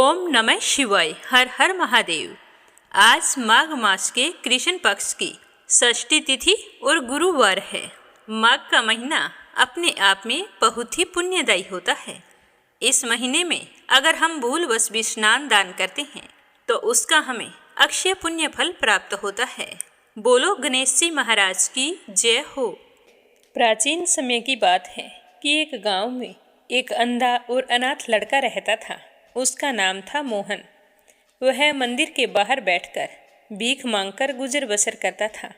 ओम नमः शिवाय। हर हर महादेव। आज माघ मास के कृष्ण पक्ष की षष्ठी तिथि और गुरुवार है। माघ का महीना अपने आप में बहुत ही पुण्यदायी होता है। इस महीने में अगर हम भूलवश भी स्नान दान करते हैं तो उसका हमें अक्षय पुण्य फल प्राप्त होता है। बोलो गणेश जी महाराज की जय हो। प्राचीन समय की बात है कि एक गांव में एक अंधा और अनाथ लड़का रहता था। उसका नाम था मोहन। वह मंदिर के बाहर बैठकर भीख मांगकर गुजर बसर करता था।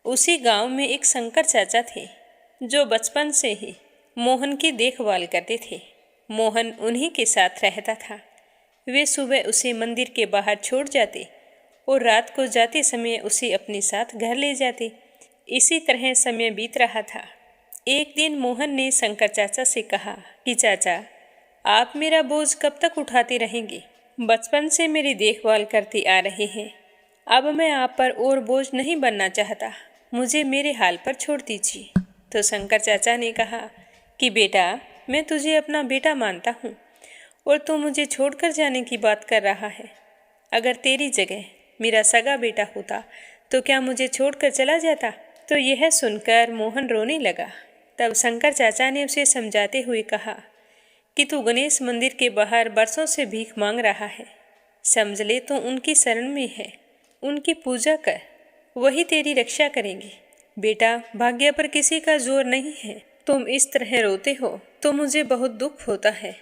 उसी गांव में एक शंकर चाचा थे जो बचपन से ही मोहन की देखभाल करते थे। मोहन उन्हीं के साथ रहता था। वे सुबह उसे मंदिर के बाहर छोड़ जाते और रात को जाते समय उसे अपने साथ घर ले जाते। इसी तरह समय बीत रहा था। एक दिन मोहन ने शंकर चाचा से कहा कि चाचा, आप मेरा बोझ कब तक उठाते रहेंगे? बचपन से मेरी देखभाल करते आ रहे हैं। अब मैं आप पर और बोझ नहीं बनना चाहता। मुझे मेरे हाल पर छोड़ दीजिए। तो शंकर चाचा ने कहा कि बेटा, मैं तुझे अपना बेटा मानता हूँ और तू मुझे छोड़कर जाने की बात कर रहा है। अगर तेरी जगह मेरा सगा बेटा होता तो क्या मुझे छोड़कर चला जाता? तो यह सुनकर मोहन रोने लगा। तब शंकर चाचा ने उसे समझाते हुए कहा कि तू गणेश मंदिर के बाहर बरसों से भीख मांग रहा है। समझ ले तो उनकी शरण में है, उनकी पूजा कर, वही तेरी रक्षा करेंगे। बेटा, भाग्य पर किसी का जोर नहीं है। तुम इस तरह रोते हो तो मुझे बहुत दुख होता है।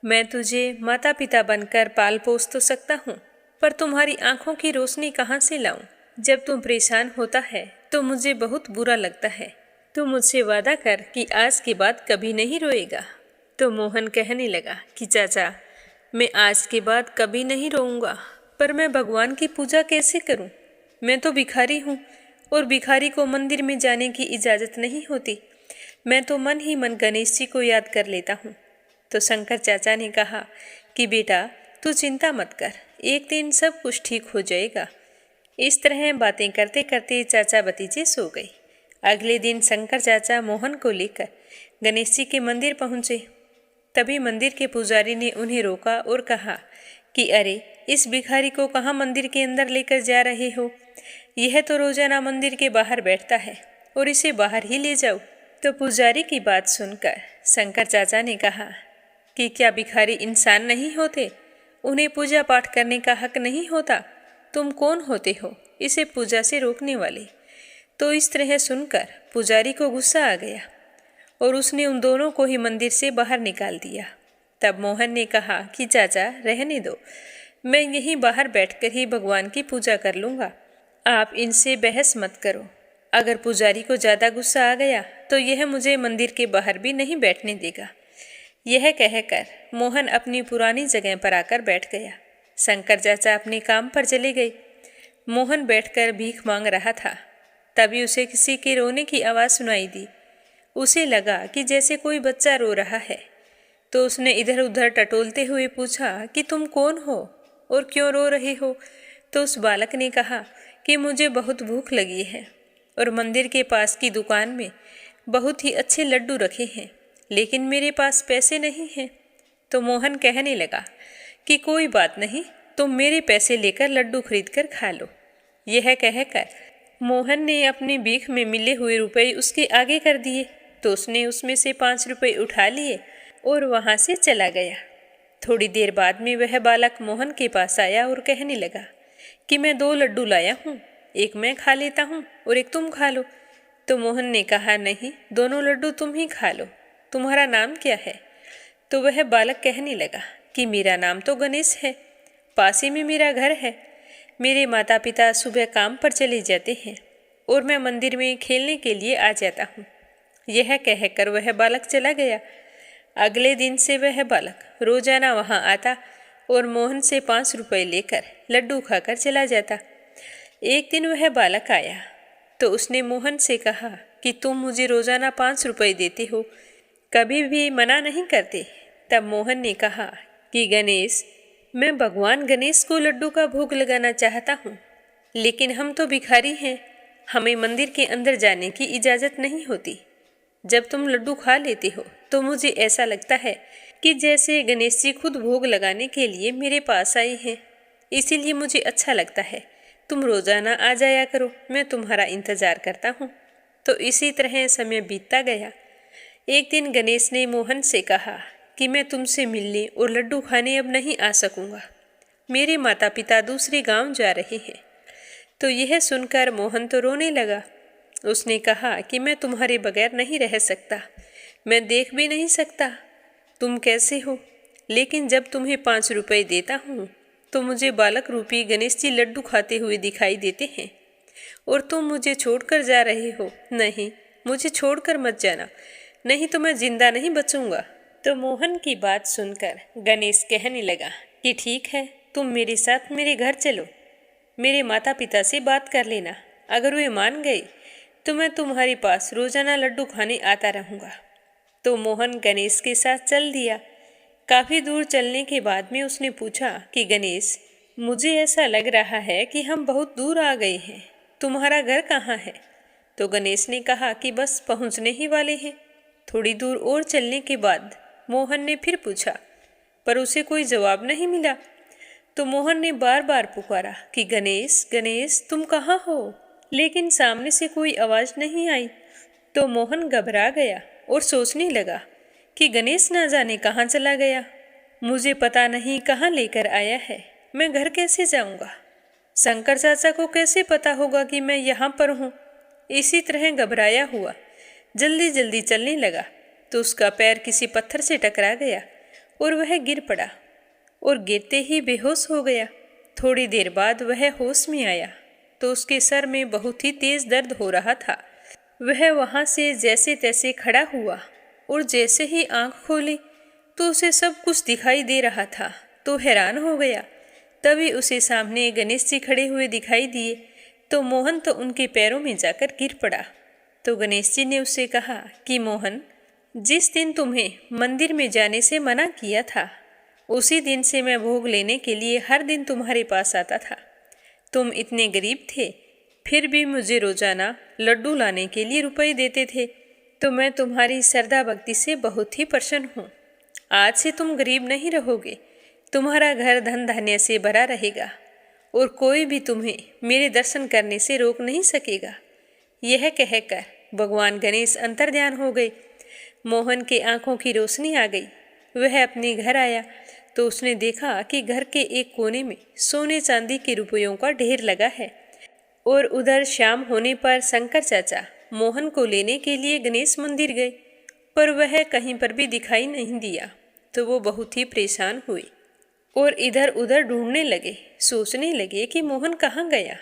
मैं तुझे माता पिता बनकर पाल पोस तो सकता हूँ, पर तुम्हारी आंखों की रोशनी कहाँ से लाऊं? जब तुम परेशान होता है तो मुझे बहुत बुरा लगता है। तू मुझसे वादा कर कि आज के बाद कभी नहीं रोएगा। तो मोहन कहने लगा कि चाचा, मैं आज के बाद कभी नहीं रोऊंगा, पर मैं भगवान की पूजा कैसे करूं? मैं तो भिखारी हूं और भिखारी को मंदिर में जाने की इजाज़त नहीं होती। मैं तो मन ही मन गणेश जी को याद कर लेता हूं। तो शंकर चाचा ने कहा कि बेटा, तू चिंता मत कर, एक दिन सब कुछ ठीक हो जाएगा। इस तरह बातें करते करते चाचा भतीजे सो गए। अगले दिन शंकर चाचा मोहन को लेकर गणेश जी के मंदिर पहुंचे। तभी मंदिर के पुजारी ने उन्हें रोका और कहा कि अरे, इस भिखारी को कहाँ मंदिर के अंदर लेकर जा रहे हो? यह तो रोजाना मंदिर के बाहर बैठता है और इसे बाहर ही ले जाओ। तो पुजारी की बात सुनकर शंकर चाचा ने कहा कि क्या भिखारी इंसान नहीं होते? उन्हें पूजा पाठ करने का हक नहीं होता? तुम कौन होते हो इसे पूजा से रोकने वाले? तो इस तरह सुनकर पुजारी को गुस्सा आ गया और उसने उन दोनों को ही मंदिर से बाहर निकाल दिया। तब मोहन ने कहा कि चाचा, रहने दो, मैं यहीं बाहर बैठकर ही भगवान की पूजा कर लूँगा। आप इनसे बहस मत करो। अगर पुजारी को ज़्यादा गुस्सा आ गया तो यह मुझे मंदिर के बाहर भी नहीं बैठने देगा। यह कहकर मोहन अपनी पुरानी जगह पर आकर बैठ गया। शंकर चाचा अपने काम पर चले गए। मोहन बैठकर भीख मांग रहा था। तभी उसे किसी के रोने की आवाज़ सुनाई दी। उसे लगा कि जैसे कोई बच्चा रो रहा है, तो उसने इधर उधर टटोलते हुए पूछा कि तुम कौन हो और क्यों रो रहे हो? तो उस बालक ने कहा कि मुझे बहुत भूख लगी है और मंदिर के पास की दुकान में बहुत ही अच्छे लड्डू रखे हैं, लेकिन मेरे पास पैसे नहीं हैं। तो मोहन कहने लगा कि कोई बात नहीं, तुम मेरे पैसे लेकर लड्डू खरीद कर खा लो। यह कहकर मोहन ने अपनी भीख में मिले हुए रुपए उसके आगे कर दिए। तो उसने उसमें से 5 रुपए उठा लिए और वहां से चला गया। थोड़ी देर बाद में वह बालक मोहन के पास आया और कहने लगा कि मैं 2 लड्डू लाया हूँ, एक मैं खा लेता हूँ और एक तुम खा लो। तो मोहन ने कहा, नहीं, दोनों लड्डू तुम ही खा लो। तुम्हारा नाम क्या है? तो वह बालक कहने लगा कि मेरा नाम तो गणेश है, पास ही में मेरा घर है। मेरे माता पिता सुबह काम पर चले जाते हैं और मैं मंदिर में खेलने के लिए आ जाता हूँ। यह कहकर वह बालक चला गया। अगले दिन से वह बालक रोजाना वहां आता और मोहन से 5 रुपए लेकर लड्डू खाकर चला जाता। एक दिन वह बालक आया तो उसने मोहन से कहा कि तुम मुझे रोजाना 5 रुपए देते हो, कभी भी मना नहीं करते। तब मोहन ने कहा कि गणेश, मैं भगवान गणेश को लड्डू का भोग लगाना चाहता हूँ, लेकिन हम तो भिखारी हैं, हमें मंदिर के अंदर जाने की इजाज़त नहीं होती। जब तुम लड्डू खा लेते हो तो मुझे ऐसा लगता है कि जैसे गणेश जी खुद भोग लगाने के लिए मेरे पास आए हैं। इसीलिए मुझे अच्छा लगता है। तुम रोजाना आ जाया करो, मैं तुम्हारा इंतजार करता हूँ। तो इसी तरह समय बीतता गया। एक दिन गणेश ने मोहन से कहा कि मैं तुमसे मिलने और लड्डू खाने अब नहीं आ सकूंगा। मेरे माता पिता दूसरे गांव जा रहे हैं। तो यह सुनकर मोहन तो रोने लगा। उसने कहा कि मैं तुम्हारे बगैर नहीं रह सकता, मैं देख भी नहीं सकता तुम कैसे हो। लेकिन जब तुम्हें 5 रुपए देता हूँ तो मुझे बालक रूपी गणेश जी लड्डू खाते हुए दिखाई देते हैं और तुम मुझे छोड़कर जा रहे हो। नहीं, मुझे छोड़कर मत जाना, नहीं तो मैं जिंदा नहीं बचूंगा। तो मोहन की बात सुनकर गणेश कहने लगा कि ठीक है, तुम मेरे साथ मेरे घर चलो, मेरे माता पिता से बात कर लेना। अगर वे मान गए तो मैं तुम्हारे पास रोजाना लड्डू खाने आता रहूँगा। तो मोहन गणेश के साथ चल दिया। काफ़ी दूर चलने के बाद में उसने पूछा कि गणेश, मुझे ऐसा लग रहा है कि हम बहुत दूर आ गए हैं, तुम्हारा घर कहाँ है? तो गणेश ने कहा कि बस पहुँचने ही वाले हैं। थोड़ी दूर और चलने के बाद मोहन ने फिर पूछा, पर उसे कोई जवाब नहीं मिला। तो मोहन ने बार बार पुकारा कि गणेश, गणेश, तुम कहाँ हो? लेकिन सामने से कोई आवाज़ नहीं आई। तो मोहन घबरा गया और सोचने लगा कि गणेश ना जाने कहाँ चला गया, मुझे पता नहीं कहाँ लेकर आया है, मैं घर कैसे जाऊँगा, शंकर चाचा को कैसे पता होगा कि मैं यहाँ पर हूँ। इसी तरह घबराया हुआ जल्दी जल्दी चलने लगा तो उसका पैर किसी पत्थर से टकरा गया और वह गिर पड़ा और गिरते ही बेहोश हो गया। थोड़ी देर बाद वह होश में आया तो उसके सर में बहुत ही तेज दर्द हो रहा था। वह वहाँ से जैसे तैसे खड़ा हुआ और जैसे ही आंख खोली तो उसे सब कुछ दिखाई दे रहा था। तो हैरान हो गया। तभी उसे सामने गणेश जी खड़े हुए दिखाई दिए। तो मोहन तो उनके पैरों में जाकर गिर पड़ा। तो गणेश जी ने उससे कहा कि मोहन, जिस दिन तुम्हें मंदिर में जाने से मना किया था उसी दिन से मैं भोग लेने के लिए हर दिन तुम्हारे पास आता था। तुम इतने गरीब थे फिर भी मुझे रोजाना लड्डू लाने के लिए रुपए देते थे। तो मैं तुम्हारी श्रद्धा भक्ति से बहुत ही प्रसन्न हूँ। आज से तुम गरीब नहीं रहोगे, तुम्हारा घर धन धान्य से भरा रहेगा और कोई भी तुम्हें मेरे दर्शन करने से रोक नहीं सकेगा। यह कहकर भगवान गणेश अंतर्ध्यान हो गए। मोहन के आंखों की रोशनी आ गई। वह अपने घर आया तो उसने देखा कि घर के एक कोने में सोने चांदी के रुपयों का ढेर लगा है और उधर शाम होने पर शंकर चाचा मोहन को लेने के लिए गणेश मंदिर गए, पर वह कहीं पर भी दिखाई नहीं दिया। तो वो बहुत ही परेशान हुए और इधर उधर ढूंढने लगे, सोचने लगे कि मोहन कहाँ गया।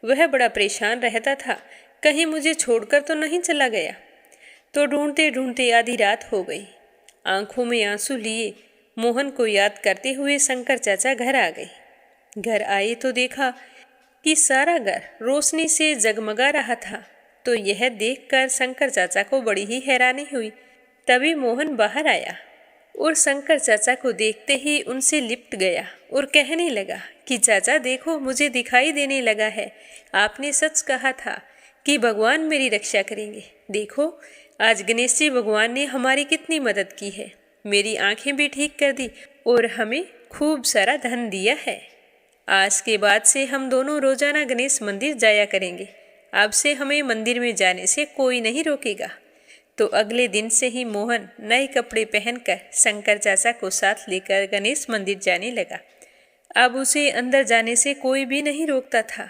वह बड़ा परेशान रहता था, कहीं मुझे छोड़कर तो नहीं चला गया। तो ढूंढते ढूंढते आधी रात हो गई। आंखों में आंसू लिए मोहन को याद करते हुए शंकर चाचा घर आ गए। घर आए तो देखा कि सारा घर रोशनी से जगमगा रहा था। तो यह देखकर शंकर चाचा को बड़ी ही हैरानी हुई। तभी मोहन बाहर आया और शंकर चाचा को देखते ही उनसे लिपट गया और कहने लगा कि चाचा देखो, मुझे दिखाई देने लगा है। आपने सच कहा था कि भगवान मेरी रक्षा करेंगे। देखो आज गणेश जी भगवान ने हमारी कितनी मदद की है, मेरी आंखें भी ठीक कर दी और हमें खूब सारा धन दिया है। आज के बाद से हम दोनों रोजाना गणेश मंदिर जाया करेंगे। अब से हमें मंदिर में जाने से कोई नहीं रोकेगा। तो अगले दिन से ही मोहन नए कपड़े पहनकर शंकर चाचा को साथ लेकर गणेश मंदिर जाने लगा। अब उसे अंदर जाने से कोई भी नहीं रोकता था।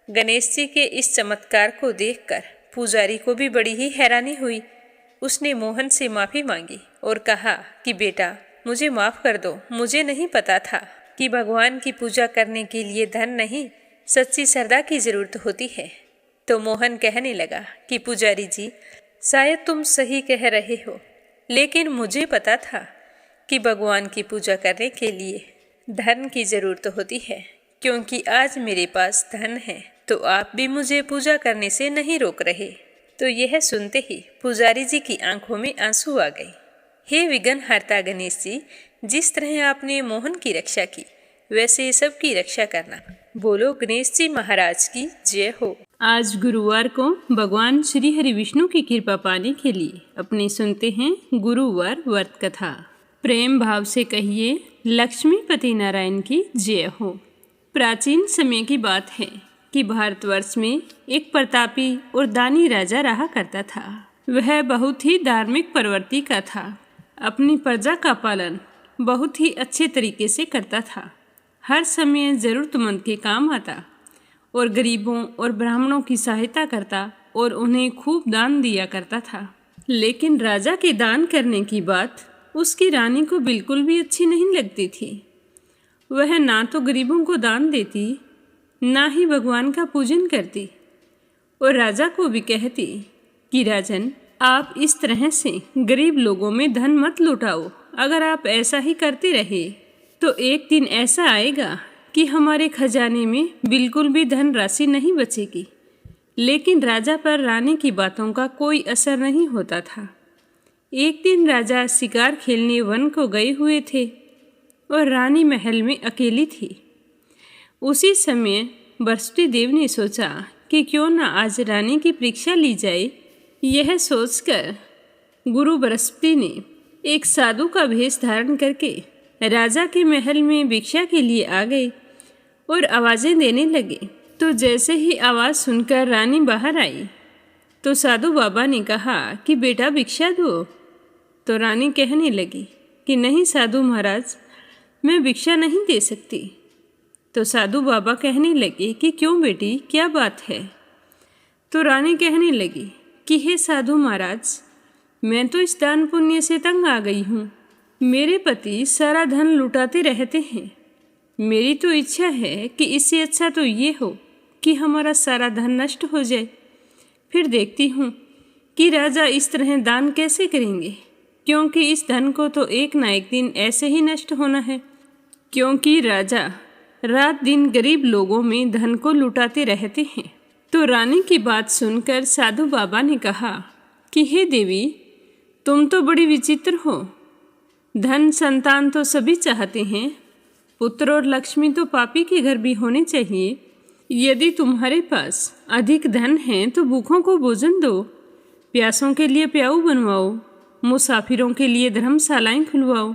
गणेश जी के इस चमत्कार को देखकर पुजारी को भी बड़ी ही हैरानी हुई। उसने मोहन से माफ़ी मांगी और कहा कि बेटा मुझे माफ़ कर दो, मुझे नहीं पता था कि भगवान की पूजा करने के लिए धन नहीं, सच्ची श्रद्धा की ज़रूरत होती है। तो मोहन कहने लगा कि पुजारी जी, शायद तुम सही कह रहे हो, लेकिन मुझे पता था कि भगवान की पूजा करने के लिए धन की ज़रूरत होती है, क्योंकि आज मेरे पास धन है तो आप भी मुझे पूजा करने से नहीं रोक रहे। तो यह सुनते ही पुजारी जी की आंखों में आंसू आ गए। हे विघ्नहर्ता गणेश जी, जिस तरह आपने मोहन की रक्षा की वैसे सबकी रक्षा करना। बोलो गणेश जी महाराज की जय हो। आज गुरुवार को भगवान श्री हरि विष्णु की कृपा पाने के लिए अपने सुनते हैं गुरुवार व्रत कथा। प्रेम भाव से कहिए लक्ष्मीपति नारायण की जय हो। प्राचीन समय की बात है कि भारतवर्ष में एक प्रतापी और दानी राजा रहा करता था। वह बहुत ही धार्मिक प्रवृत्ति का था। अपनी प्रजा का पालन बहुत ही अच्छे तरीके से करता था। हर समय ज़रूरतमंद के काम आता और गरीबों और ब्राह्मणों की सहायता करता और उन्हें खूब दान दिया करता था। लेकिन राजा के दान करने की बात उसकी रानी को बिल्कुल भी अच्छी नहीं लगती थी। वह ना तो गरीबों को दान देती, ना ही भगवान का पूजन करती और राजा को भी कहती कि राजन, आप इस तरह से गरीब लोगों में धन मत लुटाओ। अगर आप ऐसा ही करते रहे तो एक दिन ऐसा आएगा कि हमारे खजाने में बिल्कुल भी धन राशि नहीं बचेगी। लेकिन राजा पर रानी की बातों का कोई असर नहीं होता था। एक दिन राजा शिकार खेलने वन को गए हुए थे और रानी महल में अकेली थी। उसी समय बृहस्पति देव ने सोचा कि क्यों न आज रानी की परीक्षा ली जाए। यह सोचकर गुरु बृहस्पति ने एक साधु का भेष धारण करके राजा के महल में भिक्षा के लिए आ गए और आवाज़ें देने लगे। तो जैसे ही आवाज़ सुनकर रानी बाहर आई तो साधु बाबा ने कहा कि बेटा भिक्षा दो। तो रानी कहने लगी कि नहीं साधु महाराज, मैं भिक्षा नहीं दे सकती। तो साधु बाबा कहने लगे कि क्यों बेटी, क्या बात है? तो रानी कहने लगी कि हे साधु महाराज, मैं तो इस दान पुण्य से तंग आ गई हूँ। मेरे पति सारा धन लुटाते रहते हैं। मेरी तो इच्छा है कि इससे अच्छा तो ये हो कि हमारा सारा धन नष्ट हो जाए। फिर देखती हूँ कि राजा इस तरह दान कैसे करेंगे, क्योंकि इस धन को तो एक ना एक दिन ऐसे ही नष्ट होना है। क्योंकि राजा रात दिन गरीब लोगों में धन को लुटाते रहते हैं। तो रानी की बात सुनकर साधु बाबा ने कहा कि हे देवी, तुम तो बड़ी विचित्र हो। धन संतान तो सभी चाहते हैं, पुत्र और लक्ष्मी तो पापी के घर भी होने चाहिए। यदि तुम्हारे पास अधिक धन है तो भूखों को भोजन दो, प्यासों के लिए प्याऊ बनवाओ, मुसाफिरों के लिए धर्मशालाएं खुलवाओ।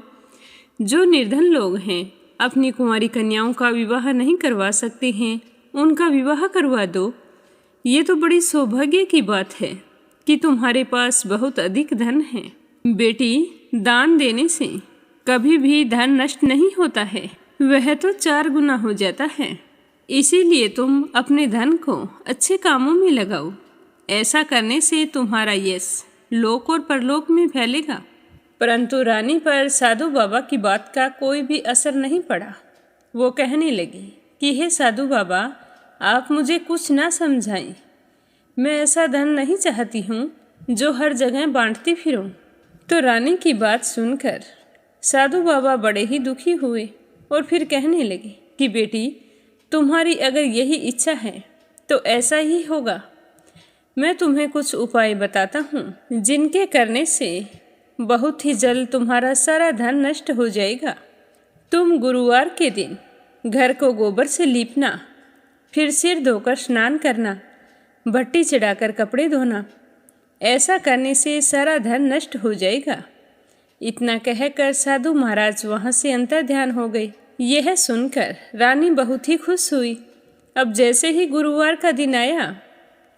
जो निर्धन लोग हैं, अपनी कुंवारी कन्याओं का विवाह नहीं करवा सकते हैं, उनका विवाह करवा दो। ये तो बड़ी सौभाग्य की बात है कि तुम्हारे पास बहुत अधिक धन है। बेटी, दान देने से कभी भी धन नष्ट नहीं होता है, वह तो 4 गुना हो जाता है। इसीलिए तुम अपने धन को अच्छे कामों में लगाओ। ऐसा करने से तुम्हारा यश लोक और परलोक में फैलेगा। परंतु रानी पर साधु बाबा की बात का कोई भी असर नहीं पड़ा। वो कहने लगी कि हे साधु बाबा, आप मुझे कुछ ना समझाएं। मैं ऐसा धन नहीं चाहती हूँ जो हर जगह बांटती फिरूं। तो रानी की बात सुनकर साधु बाबा बड़े ही दुखी हुए और फिर कहने लगे कि बेटी, तुम्हारी अगर यही इच्छा है तो ऐसा ही होगा। मैं तुम्हें कुछ उपाय बताता हूँ जिनके करने से बहुत ही जल्द तुम्हारा सारा धन नष्ट हो जाएगा। तुम गुरुवार के दिन घर को गोबर से लीपना, फिर सिर धोकर स्नान करना, भट्टी चढ़ाकर कपड़े धोना। ऐसा करने से सारा धन नष्ट हो जाएगा। इतना कहकर साधु महाराज वहाँ से अंतर्ध्यान हो गए। यह सुनकर रानी बहुत ही खुश हुई। अब जैसे ही गुरुवार का दिन आया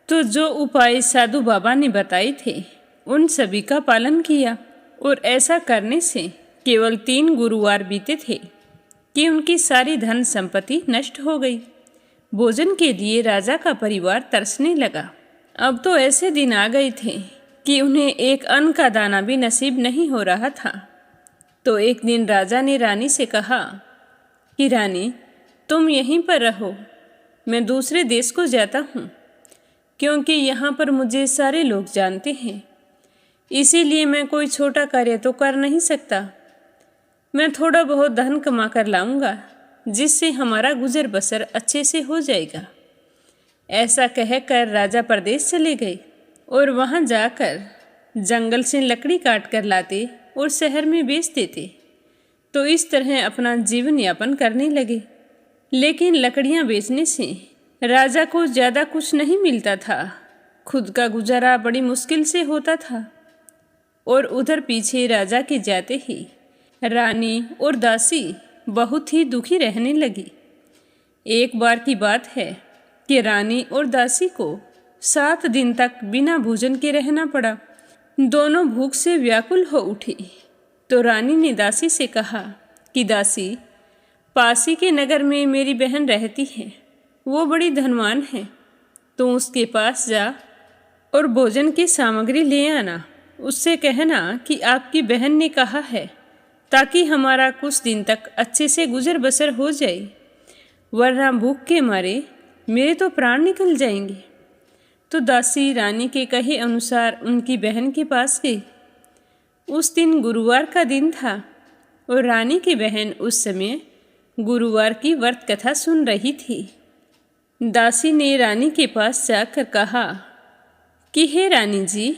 तो जो उपाय साधु बाबा ने बताए थे उन सभी का पालन किया और ऐसा करने से केवल 3 गुरुवार बीते थे कि उनकी सारी धन संपत्ति नष्ट हो गई। भोजन के लिए राजा का परिवार तरसने लगा। अब तो ऐसे दिन आ गए थे कि उन्हें एक अन्न का दाना भी नसीब नहीं हो रहा था। तो एक दिन राजा ने रानी से कहा कि रानी, तुम यहीं पर रहो, मैं दूसरे देश को जाता हूँ, क्योंकि यहाँ पर मुझे सारे लोग जानते हैं। इसीलिए मैं कोई छोटा कार्य तो कर नहीं सकता। मैं थोड़ा बहुत धन कमा कर लाऊंगा, जिससे हमारा गुजर बसर अच्छे से हो जाएगा। ऐसा कहकर राजा परदेश चले गए और वहाँ जाकर जंगल से लकड़ी काट कर लाते और शहर में बेच देते। तो इस तरह अपना जीवन यापन करने लगे। लेकिन लकड़ियाँ बेचने से राजा को ज़्यादा कुछ नहीं मिलता था। खुद का गुजारा बड़ी मुश्किल से होता था। और उधर पीछे राजा के जाते ही रानी और दासी बहुत ही दुखी रहने लगी। एक बार की बात है कि रानी और दासी को 7 दिन तक बिना भोजन के रहना पड़ा। दोनों भूख से व्याकुल हो उठी। तो रानी ने दासी से कहा कि दासी, पासी के नगर में मेरी बहन रहती है, वो बड़ी धनवान है, तो उसके पास जा और भोजन की सामग्री ले आना। उससे कहना कि आपकी बहन ने कहा है, ताकि हमारा कुछ दिन तक अच्छे से गुजर बसर हो जाए, वरना भूख के मारे मेरे तो प्राण निकल जाएंगे। तो दासी रानी के कहे अनुसार उनकी बहन के पास गई। उस दिन गुरुवार का दिन था और रानी की बहन उस समय गुरुवार की व्रत कथा सुन रही थी। दासी ने रानी के पास जाकर कहा कि हे रानी जी,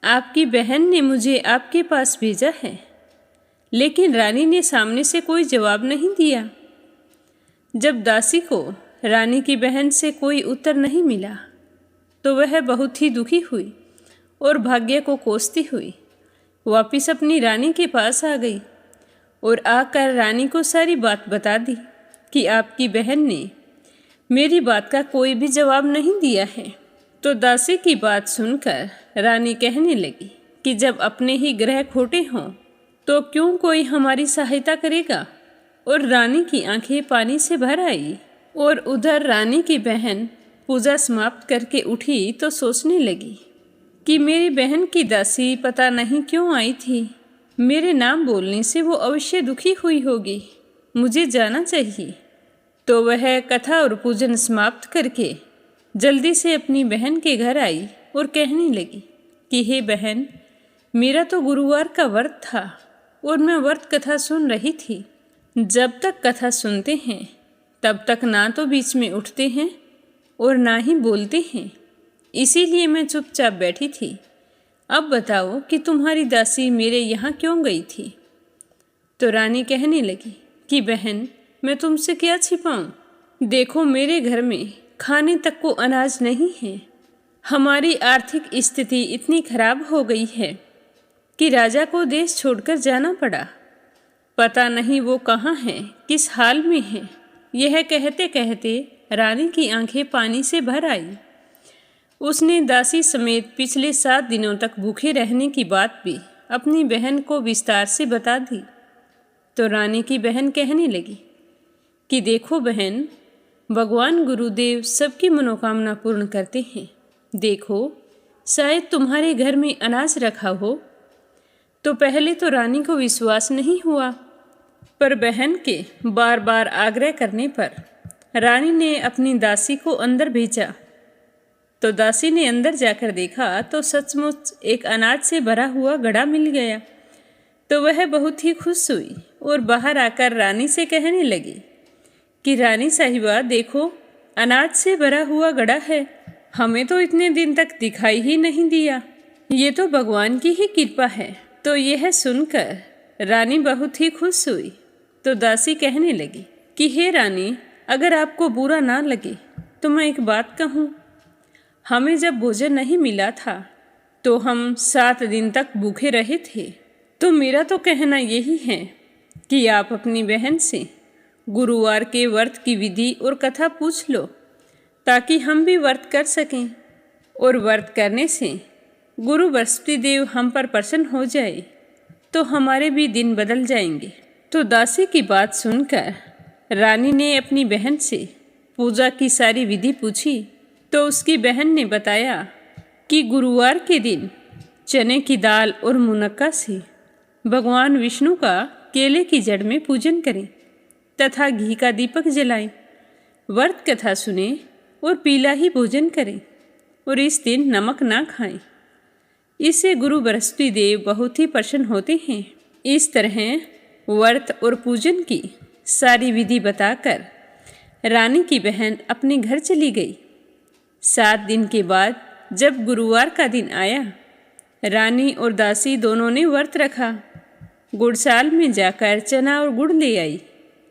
आपकी बहन ने मुझे आपके पास भेजा है। लेकिन रानी ने सामने से कोई जवाब नहीं दिया। जब दासी को रानी की बहन से कोई उत्तर नहीं मिला तो वह बहुत ही दुखी हुई और भाग्य को कोसती हुई वापिस अपनी रानी के पास आ गई और आकर रानी को सारी बात बता दी कि आपकी बहन ने मेरी बात का कोई भी जवाब नहीं दिया है। तो दासी की बात सुनकर रानी कहने लगी कि जब अपने ही ग्रह खोटे हों तो क्यों कोई हमारी सहायता करेगा। और रानी की आंखें पानी से भर आई। और उधर रानी की बहन पूजा समाप्त करके उठी तो सोचने लगी कि मेरी बहन की दासी पता नहीं क्यों आई थी। मेरे नाम बोलने से वो अवश्य दुखी हुई होगी, मुझे जाना चाहिए। तो वह कथा और पूजन समाप्त करके जल्दी से अपनी बहन के घर आई और कहने लगी कि हे बहन, मेरा तो गुरुवार का व्रत था और मैं व्रत कथा सुन रही थी। जब तक कथा सुनते हैं तब तक ना तो बीच में उठते हैं और ना ही बोलते हैं, इसीलिए मैं चुपचाप बैठी थी। अब बताओ कि तुम्हारी दासी मेरे यहाँ क्यों गई थी। तो रानी कहने लगी कि बहन, मैं तुमसे क्या छिपाऊं, देखो मेरे घर में खाने तक को अनाज नहीं है। हमारी आर्थिक स्थिति इतनी खराब हो गई है कि राजा को देश छोड़कर जाना पड़ा। पता नहीं वो कहाँ है, किस हाल में है। यह कहते कहते रानी की आंखें पानी से भर आई। उसने दासी समेत पिछले 7 दिनों तक भूखे रहने की बात भी अपनी बहन को विस्तार से बता दी। तो रानी की बहन कहने लगी कि देखो बहन, भगवान गुरुदेव सबकी मनोकामना पूर्ण करते हैं। देखो, शायद तुम्हारे घर में अनाज रखा हो। तो पहले तो रानी को विश्वास नहीं हुआ, पर बहन के बार बार आग्रह करने पर रानी ने अपनी दासी को अंदर भेजा। तो दासी ने अंदर जाकर देखा तो सचमुच एक अनाज से भरा हुआ घड़ा मिल गया। तो वह बहुत ही खुश हुई और बाहर आकर रानी से कहने लगी कि रानी साहिबा, देखो, अनाज से भरा हुआ घड़ा है। हमें तो इतने दिन तक दिखाई ही नहीं दिया। ये तो भगवान की ही कृपा है। तो यह सुनकर रानी बहुत ही खुश हुई। तो दासी कहने लगी कि हे रानी, अगर आपको बुरा ना लगे तो मैं एक बात कहूँ। हमें जब भोजन नहीं मिला था तो हम 7 दिन तक भूखे रहे थे। तो मेरा तो कहना यही है कि आप अपनी बहन से गुरुवार के व्रत की विधि और कथा पूछ लो, ताकि हम भी व्रत कर सकें। और व्रत करने से गुरु बृहस्पति देव हम पर प्रसन्न हो जाए तो हमारे भी दिन बदल जाएंगे। तो दासी की बात सुनकर रानी ने अपनी बहन से पूजा की सारी विधि पूछी। तो उसकी बहन ने बताया कि गुरुवार के दिन चने की दाल और मुनक्का से भगवान विष्णु का केले की जड़ में पूजन करें तथा घी का दीपक जलाएं, व्रत कथा सुने और पीला ही भोजन करें और इस दिन नमक ना खाएं। इससे गुरु बृहस्पति देव बहुत ही प्रसन्न होते हैं। इस तरह व्रत और पूजन की सारी विधि बताकर रानी की बहन अपने घर चली गई। 7 दिन के बाद जब गुरुवार का दिन आया, रानी और दासी दोनों ने व्रत रखा। गुड़साल में जाकर चना और गुड़ ले आई।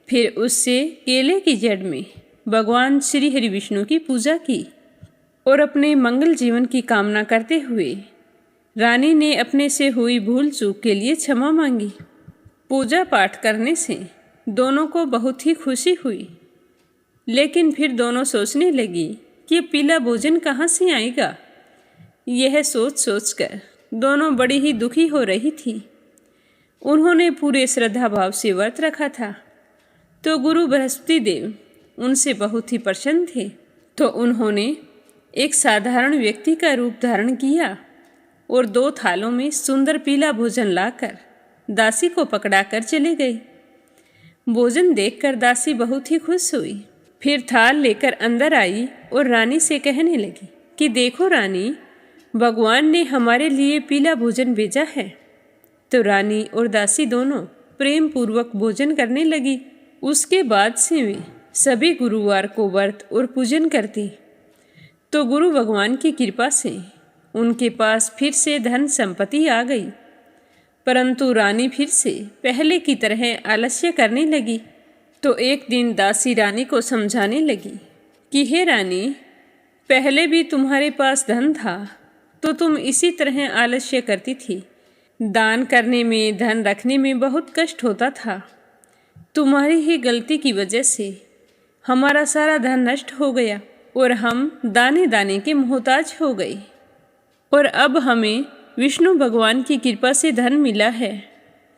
फिर उससे केले की जड़ में भगवान श्री हरि विष्णु की पूजा की और अपने मंगल जीवन की कामना करते हुए रानी ने अपने से हुई भूल चूक के लिए क्षमा मांगी। पूजा पाठ करने से दोनों को बहुत ही खुशी हुई, लेकिन फिर दोनों सोचने लगी कि पीला भोजन कहाँ से आएगा। यह सोच सोचकर दोनों बड़ी ही दुखी हो रही थी। उन्होंने पूरे श्रद्धा भाव से व्रत रखा था, तो गुरु बृहस्पति देव उनसे बहुत ही प्रसन्न थे। तो उन्होंने एक साधारण व्यक्ति का रूप धारण किया और 2 थालों में सुंदर पीला भोजन लाकर दासी को पकड़ाकर चले गए। भोजन देखकर दासी बहुत ही खुश हुई। फिर थाल लेकर अंदर आई और रानी से कहने लगी कि देखो रानी, भगवान ने हमारे लिए पीला भोजन भेजा है। तो रानी और दासी दोनों प्रेम पूर्वक भोजन करने लगी। उसके बाद से वे सभी गुरुवार को व्रत और पूजन करती। तो गुरु भगवान की कृपा से उनके पास फिर से धन संपत्ति आ गई, परंतु रानी फिर से पहले की तरह आलस्य करने लगी। तो एक दिन दासी रानी को समझाने लगी कि हे रानी, पहले भी तुम्हारे पास धन था तो तुम इसी तरह आलस्य करती थी। दान करने में, धन रखने में बहुत कष्ट होता था। तुम्हारी ही गलती की वजह से हमारा सारा धन नष्ट हो गया और हम दाने दाने के मोहताज हो गए। और अब हमें विष्णु भगवान की कृपा से धन मिला है,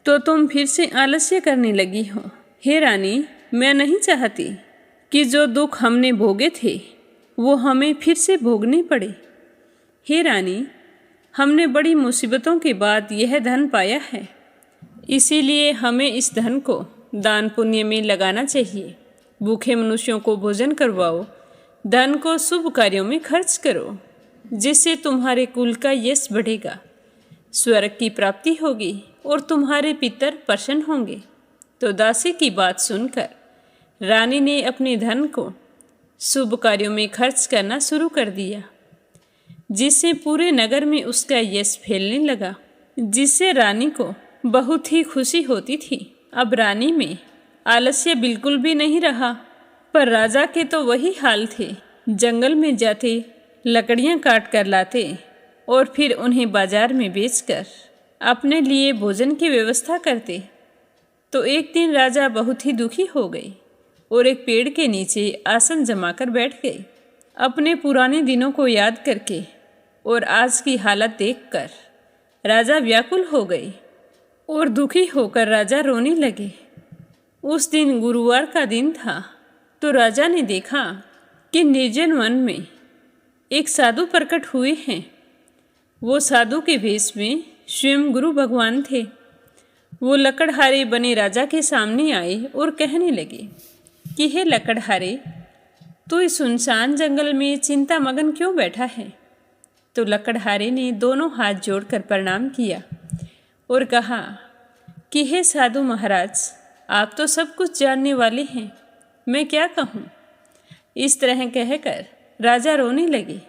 तो तुम फिर से आलस्य करने लगी हो। हे रानी, मैं नहीं चाहती कि जो दुख हमने भोगे थे वो हमें फिर से भोगने पड़े। हे रानी, हमने बड़ी मुसीबतों के बाद यह धन पाया है, इसीलिए हमें इस धन को दान पुण्य में लगाना चाहिए। भूखे मनुष्यों को भोजन करवाओ, धन को शुभ कार्यों में खर्च करो, जिससे तुम्हारे कुल का यश बढ़ेगा, स्वर्ग की प्राप्ति होगी और तुम्हारे पितर प्रसन्न होंगे। तो दासी की बात सुनकर रानी ने अपने धन को शुभ कार्यों में खर्च करना शुरू कर दिया, जिससे पूरे नगर में उसका यश फैलने लगा, जिससे रानी को बहुत ही खुशी होती थी। अब रानी में आलस्य बिल्कुल भी नहीं रहा। पर राजा के तो वही हाल थे। जंगल में जाते, लकड़ियां काट कर लाते और फिर उन्हें बाजार में बेचकर अपने लिए भोजन की व्यवस्था करते। तो एक दिन राजा बहुत ही दुखी हो गए और एक पेड़ के नीचे आसन जमाकर बैठ गए, अपने पुराने दिनों को याद करके। और आज की हालत देखकर राजा व्याकुल हो गए और दुखी होकर राजा रोने लगे। उस दिन गुरुवार का दिन था। तो राजा ने देखा कि निर्जन वन में एक साधु प्रकट हुए हैं। वो साधु के भेष में स्वयं गुरु भगवान थे। वो लकड़हारे बने राजा के सामने आए और कहने लगे कि हे लकड़हारे, तू इस सुनसान जंगल में चिंता मगन क्यों बैठा है? तो लकड़हारे ने दोनों हाथ जोड़कर प्रणाम किया और कहा कि हे साधु महाराज, आप तो सब कुछ जानने वाले हैं, मैं क्या कहूँ। इस तरह कहकर राजा रोने लगे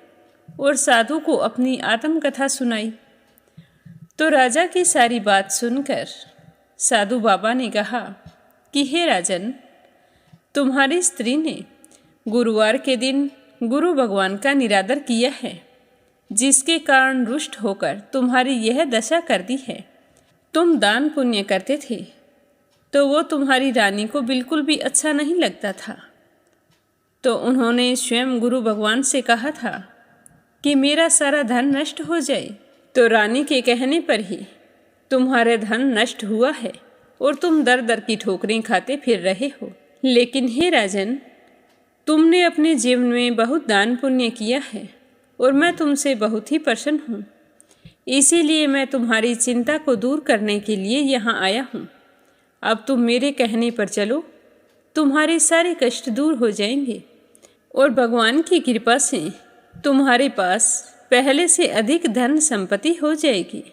और साधु को अपनी आत्मकथा सुनाई। तो राजा की सारी बात सुनकर साधु बाबा ने कहा कि हे राजन, तुम्हारी स्त्री ने गुरुवार के दिन गुरु भगवान का निरादर किया है, जिसके कारण रुष्ट होकर तुम्हारी यह दशा कर दी है। तुम दान पुण्य करते थे तो वो तुम्हारी रानी को बिल्कुल भी अच्छा नहीं लगता था। तो उन्होंने स्वयं गुरु भगवान से कहा था कि मेरा सारा धन नष्ट हो जाए। तो रानी के कहने पर ही तुम्हारे धन नष्ट हुआ है और तुम दर दर की ठोकरें खाते फिर रहे हो। लेकिन हे राजन, तुमने अपने जीवन में बहुत दान पुण्य किया है और मैं तुमसे बहुत ही प्रसन्न हूँ। इसीलिए मैं तुम्हारी चिंता को दूर करने के लिए यहाँ आया हूँ। अब तुम मेरे कहने पर चलो, तुम्हारे सारे कष्ट दूर हो जाएंगे और भगवान की कृपा से तुम्हारे पास पहले से अधिक धन संपत्ति हो जाएगी।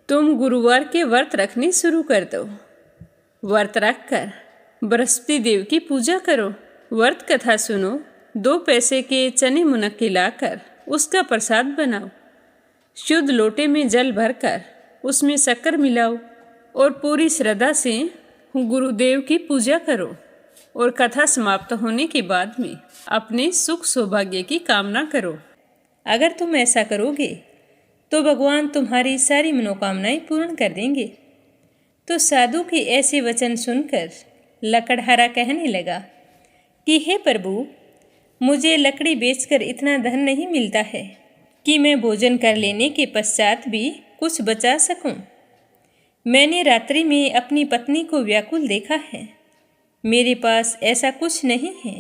तुम गुरुवार के व्रत रखने शुरू कर दो। व्रत रखकर बृहस्पति देव की पूजा करो। व्रत कथा सुनो। 2 पैसे के चने मुनक्के लाकर उसका प्रसाद बनाओ। शुद्ध लोटे में जल भरकर उसमें शक्कर मिलाओ और पूरी श्रद्धा से गुरुदेव की पूजा करो। और कथा समाप्त होने के बाद में अपने सुख सौभाग्य की कामना करो। अगर तुम ऐसा करोगे तो भगवान तुम्हारी सारी मनोकामनाएं पूर्ण कर देंगे। तो साधु के ऐसे वचन सुनकर लकड़हारा कहने लगा कि हे प्रभु, मुझे लकड़ी बेचकर इतना धन नहीं मिलता है कि मैं भोजन कर लेने के पश्चात भी कुछ बचा सकूं। मैंने रात्रि में अपनी पत्नी को व्याकुल देखा है। मेरे पास ऐसा कुछ नहीं है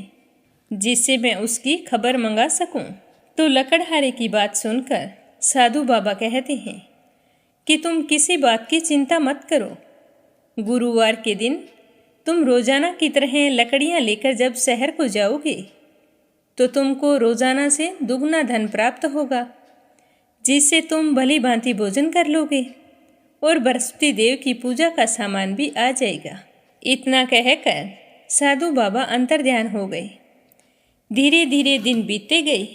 जिससे मैं उसकी खबर मंगा सकूं। तो लकड़हारे की बात सुनकर साधु बाबा कहते हैं कि तुम किसी बात की चिंता मत करो। गुरुवार के दिन तुम रोजाना की तरह लकड़ियां लेकर जब शहर को जाओगे तो तुमको रोजाना से दुगना धन प्राप्त होगा, जिससे तुम भली भांति भोजन कर लोगे और बृहस्पति देव की पूजा का सामान भी आ जाएगा। इतना कहकर साधु बाबा अंतर्ध्यान हो गए। धीरे धीरे दिन बीतते गए।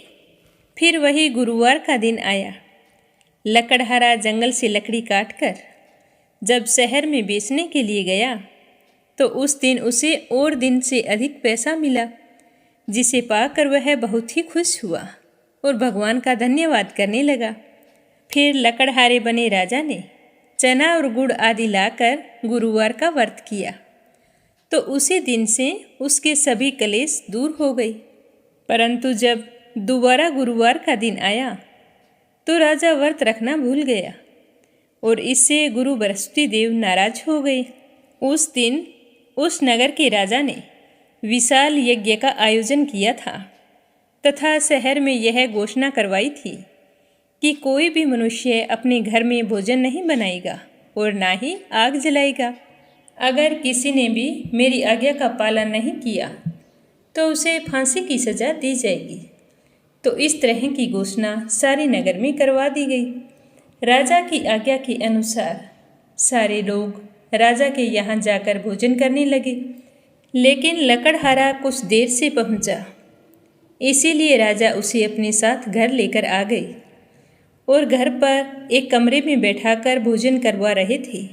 फिर वही गुरुवार का दिन आया। लकड़हारा जंगल से लकड़ी काटकर जब शहर में बेचने के लिए गया तो उस दिन उसे और दिन से अधिक पैसा मिला, जिसे पाकर वह बहुत ही खुश हुआ और भगवान का धन्यवाद करने लगा। फिर लकड़हारे बने राजा ने चना और गुड़ आदि लाकर गुरुवार का व्रत किया तो उसी दिन से उसके सभी कलेश दूर हो गए। परंतु जब दोबारा गुरुवार का दिन आया तो राजा व्रत रखना भूल गया और इससे गुरु बृहस्पति देव नाराज हो गए। उस दिन उस नगर के राजा ने विशाल यज्ञ का आयोजन किया था तथा शहर में यह घोषणा करवाई थी कि कोई भी मनुष्य अपने घर में भोजन नहीं बनाएगा और ना ही आग जलाएगा। अगर किसी ने भी मेरी आज्ञा का पालन नहीं किया तो उसे फांसी की सजा दी जाएगी। तो इस तरह की घोषणा सारे नगर में करवा दी गई। राजा की आज्ञा के अनुसार सारे लोग राजा के यहाँ जाकर भोजन करने लगे, लेकिन लकड़हारा कुछ देर से पहुँचा, इसीलिए राजा उसे अपने साथ घर लेकर आ गए और घर पर एक कमरे में बैठाकर भोजन करवा रहे थे।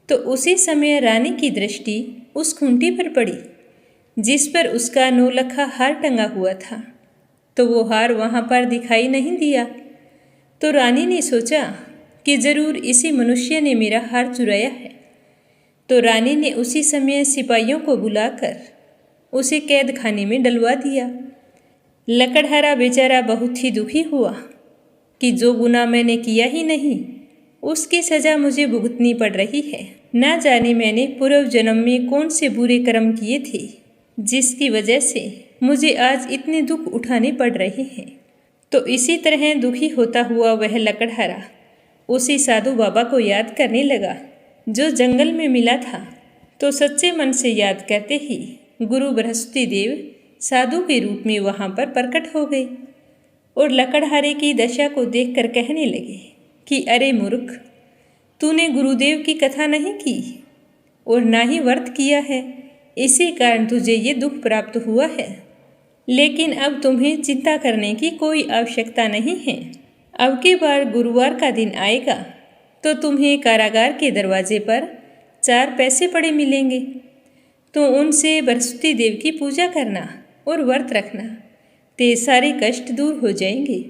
तो उसी समय रानी की दृष्टि उस खूंटी पर पड़ी जिस पर उसका नौलखा हार टंगा हुआ था। तो वो हार वहाँ पर दिखाई नहीं दिया। तो रानी ने सोचा कि जरूर इसी मनुष्य ने मेरा हार चुराया है। तो रानी ने उसी समय सिपाहियों को बुलाकर उसे कैद खाने में डलवा दिया। लकड़हारा बेचारा बहुत ही दुखी हुआ कि जो गुनाह मैंने किया ही नहीं उसकी सजा मुझे भुगतनी पड़ रही है। ना जाने मैंने पूर्व जन्म में कौन से बुरे कर्म किए थे जिसकी वजह से मुझे आज इतने दुख उठाने पड़ रहे हैं। तो इसी तरह दुखी होता हुआ वह लकड़हारा उसी साधु बाबा को याद करने लगा जो जंगल में मिला था। तो सच्चे मन से याद करते ही गुरु बृहस्पति देव साधु के रूप में वहाँ पर प्रकट हो गए और लकड़हारे की दशा को देखकर कहने लगे कि अरे मूर्ख, तूने गुरुदेव की कथा नहीं की और ना ही व्रत किया है, इसी कारण तुझे ये दुख प्राप्त हुआ है। लेकिन अब तुम्हें चिंता करने की कोई आवश्यकता नहीं है। अब की बार गुरुवार का दिन आएगा तो तुम्हें कारागार के दरवाजे पर 4 पैसे पड़े मिलेंगे। तो उनसे बृहस्पति देव की पूजा करना और व्रत रखना, ते सारे कष्ट दूर हो जाएंगे।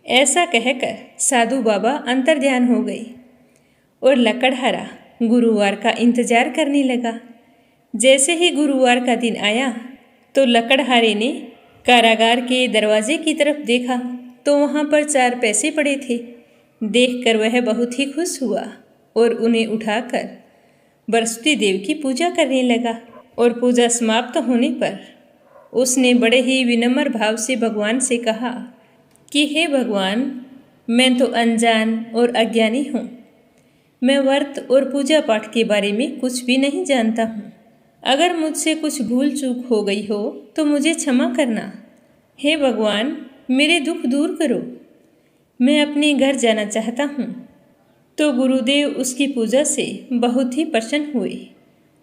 ऐसा कहकर साधु बाबा अंतर्ध्यान हो गए और लकड़हारा गुरुवार का इंतजार करने लगा। जैसे ही गुरुवार का दिन आया तो लकड़हारे ने कारागार के दरवाजे की तरफ देखा तो वहाँ पर 4 पैसे पड़े थे। देखकर वह बहुत ही खुश हुआ और उन्हें उठाकर बृहस्पति देव की पूजा करने लगा। और पूजा समाप्त होने पर उसने बड़े ही विनम्र भाव से भगवान से कहा कि हे भगवान, मैं तो अनजान और अज्ञानी हूँ। मैं व्रत और पूजा पाठ के बारे में कुछ भी नहीं जानता हूँ। अगर मुझसे कुछ भूल चूक हो गई हो तो मुझे क्षमा करना। हे भगवान, मेरे दुख दूर करो। मैं अपने घर जाना चाहता हूँ। तो गुरुदेव उसकी पूजा से बहुत ही प्रसन्न हुए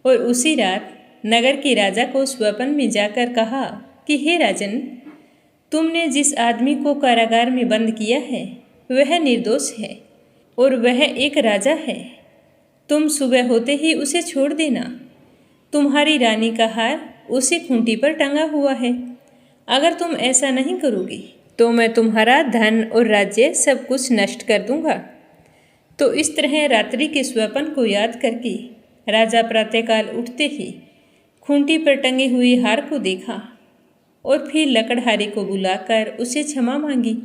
और उसी रात नगर के राजा को स्वप्न में जाकर कहा कि हे राजन, तुमने जिस आदमी को कारागार में बंद किया है वह निर्दोष है और वह एक राजा है। तुम सुबह होते ही उसे छोड़ देना। तुम्हारी रानी का हार उसी खूंटी पर टंगा हुआ है। अगर तुम ऐसा नहीं करोगे तो मैं तुम्हारा धन और राज्य सब कुछ नष्ट कर दूंगा। तो इस तरह रात्रि के स्वप्न को याद करके राजा प्रातःकाल उठते ही खूंटी पर टंगे हुए हार को देखा और फिर लकड़हारे को बुलाकर उसे क्षमा मांगी।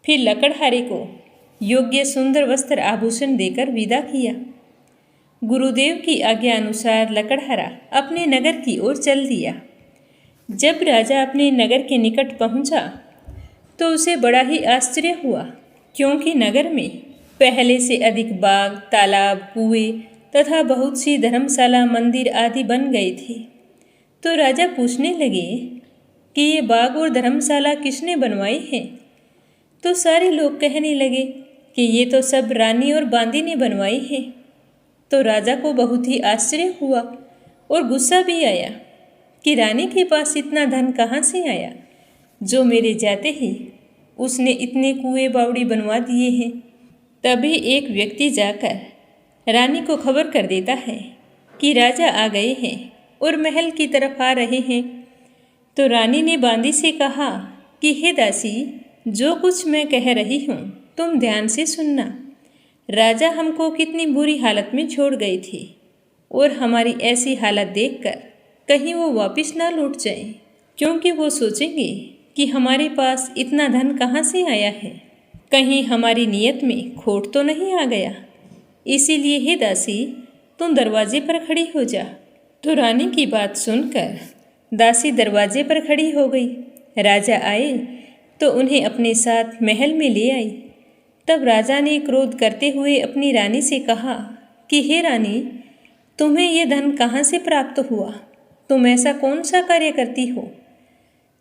फिर लकड़हारे को योग्य सुंदर वस्त्र आभूषण देकर विदा किया। गुरुदेव की आज्ञा अनुसार लकड़हारा अपने नगर की ओर चल दिया। जब राजा अपने नगर के निकट पहुंचा तो उसे बड़ा ही आश्चर्य हुआ, क्योंकि नगर में पहले से अधिक बाग, तालाब, कुएं तथा बहुत सी धर्मशाला, मंदिर आदि बन गए थे। तो राजा पूछने लगे कि ये बाग और धर्मशाला किसने बनवाई हैं? तो सारे लोग कहने लगे कि ये तो सब रानी और बांदी ने बनवाई हैं। तो राजा को बहुत ही आश्चर्य हुआ और गुस्सा भी आया कि रानी के पास इतना धन कहाँ से आया, जो मेरे जाते ही उसने इतने कुएं बावड़ी बनवा दिए हैं। तभी एक व्यक्ति जाकर रानी को खबर कर देता है कि राजा आ गए हैं और महल की तरफ आ रहे हैं। तो रानी ने बांदी से कहा कि हे दासी, जो कुछ मैं कह रही हूँ तुम ध्यान से सुनना। राजा हमको कितनी बुरी हालत में छोड़ गए थे और हमारी ऐसी हालत देखकर कहीं वो वापस ना लौट जाएं, क्योंकि वो सोचेंगे कि हमारे पास इतना धन कहाँ से आया है, कहीं हमारी नीयत में खोट तो नहीं आ गया। इसीलिए हे दासी, तुम दरवाजे पर खड़ी हो जा। तो रानी की बात सुनकर दासी दरवाजे पर खड़ी हो गई। राजा आए तो उन्हें अपने साथ महल में ले आई। तब राजा ने क्रोध करते हुए अपनी रानी से कहा कि हे रानी, तुम्हें यह धन कहाँ से प्राप्त हुआ? तुम ऐसा कौन सा कार्य करती हो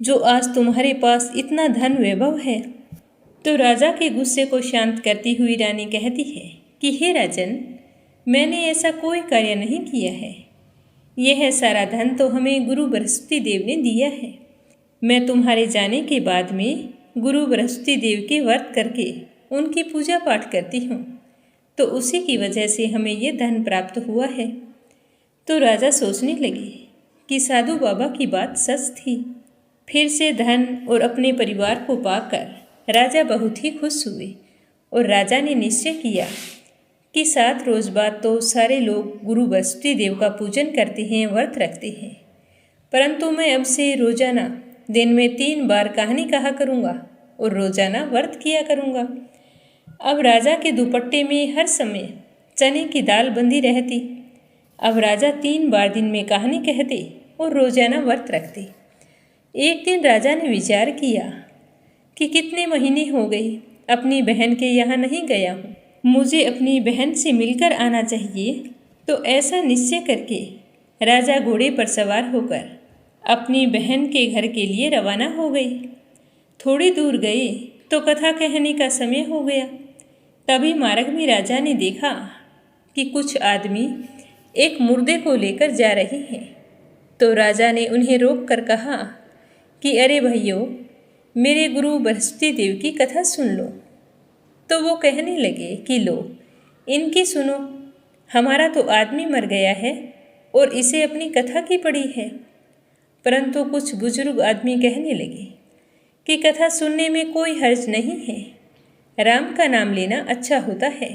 जो आज तुम्हारे पास इतना धन वैभव है? तो राजा के गुस्से को शांत करती हुई रानी कहती है कि हे राजन, मैंने ऐसा कोई कार्य नहीं किया है। यह सारा धन तो हमें गुरु बृहस्पति देव ने दिया है। मैं तुम्हारे जाने के बाद में गुरु बृहस्पति देव के व्रत करके उनकी पूजा पाठ करती हूँ, तो उसी की वजह से हमें ये धन प्राप्त हुआ है। तो राजा सोचने लगे कि साधु बाबा की बात सच थी। फिर से धन और अपने परिवार को पाकर राजा बहुत ही खुश हुए और राजा ने निश्चय किया कि 7 रोज बाद तो सारे लोग गुरु बृहस्पति देव का पूजन करते हैं, व्रत रखते हैं, परंतु मैं अब से रोजाना दिन में 3 बार कहानी कहा करूँगा और रोजाना व्रत किया करूँगा। अब राजा के दुपट्टे में हर समय चने की दाल बंधी रहती। अब राजा 3 बार दिन में कहानी कहते और रोजाना व्रत रखते। एक दिन राजा ने विचार किया कि कितने महीने हो गए अपनी बहन के यहाँ नहीं गया हूँ, मुझे अपनी बहन से मिलकर आना चाहिए। तो ऐसा निश्चय करके राजा घोड़े पर सवार होकर अपनी बहन के घर के लिए रवाना हो गए। थोड़ी दूर गए तो कथा कहने का समय हो गया। तभी मार्ग में राजा ने देखा कि कुछ आदमी एक मुर्दे को लेकर जा रहे हैं। तो राजा ने उन्हें रोक कर कहा कि अरे भाइयों, मेरे गुरु बृहस्पति देव की कथा सुन लो। तो वो कहने लगे कि लो, इनकी सुनो, हमारा तो आदमी मर गया है और इसे अपनी कथा की पड़ी है। परंतु कुछ बुजुर्ग आदमी कहने लगे कि कथा सुनने में कोई हर्ज नहीं है, राम का नाम लेना अच्छा होता है।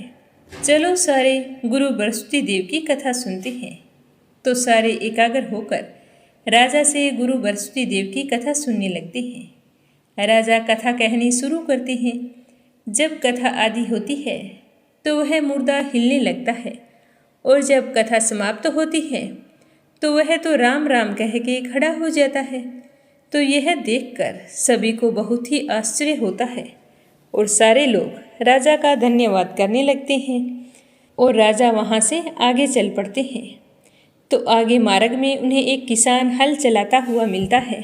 चलो सारे गुरु बृहस्पति देव की कथा सुनते हैं। तो सारे एकाग्र होकर राजा से गुरु बृहस्पति देव की कथा सुनने लगते हैं। राजा कथा कहनी शुरू करते हैं। जब कथा आदि होती है तो वह मुर्दा हिलने लगता है और जब कथा समाप्त होती है तो वह तो राम राम कह के खड़ा हो जाता है। तो यह देखकर सभी को बहुत ही आश्चर्य होता है और सारे लोग राजा का धन्यवाद करने लगते हैं और राजा वहाँ से आगे चल पड़ते हैं। तो आगे मार्ग में उन्हें एक किसान हल चलाता हुआ मिलता है।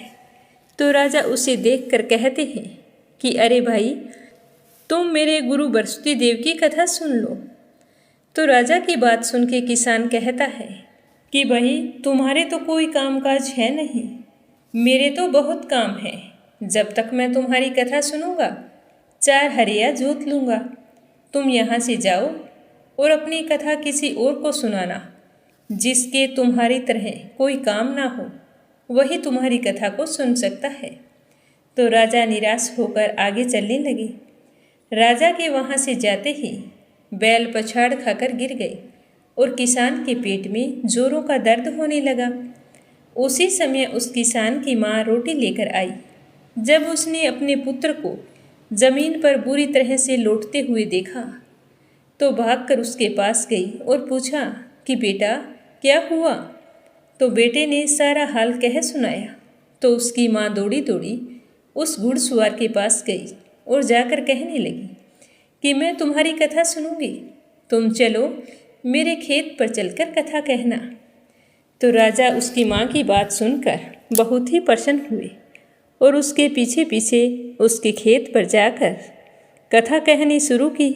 तो राजा उसे देखकर कहते हैं कि अरे भाई, तुम मेरे गुरु बृहस्पति देव की कथा सुन लो। तो राजा की बात सुन के किसान कहता है कि भाई, तुम्हारे तो कोई कामकाज है नहीं, मेरे तो बहुत काम है। जब तक मैं तुम्हारी कथा सुनूंगा 4 हरिया जोत लूँगा। तुम यहाँ से जाओ और अपनी कथा किसी और को सुनाना, जिसके तुम्हारी तरह कोई काम ना हो, वही तुम्हारी कथा को सुन सकता है। तो राजा निराश होकर आगे चलने लगे। राजा के वहाँ से जाते ही बैल पछाड़ खाकर गिर गए और किसान के पेट में जोरों का दर्द होने लगा। उसी समय उस किसान की माँ रोटी लेकर आई। जब उसने अपने पुत्र को जमीन पर बुरी तरह से लोटते हुए देखा तो भागकर उसके पास गई और पूछा कि बेटा क्या हुआ। तो बेटे ने सारा हाल कह सुनाया। तो उसकी माँ दौड़ी दौड़ी उस घुड़सवार के पास गई और जाकर कहने लगी कि मैं तुम्हारी कथा सुनूंगी, तुम चलो मेरे खेत पर चलकर कथा कहना। तो राजा उसकी माँ की बात सुनकर बहुत ही प्रसन्न हुए और उसके पीछे पीछे उसके खेत पर जाकर कथा कहनी शुरू की।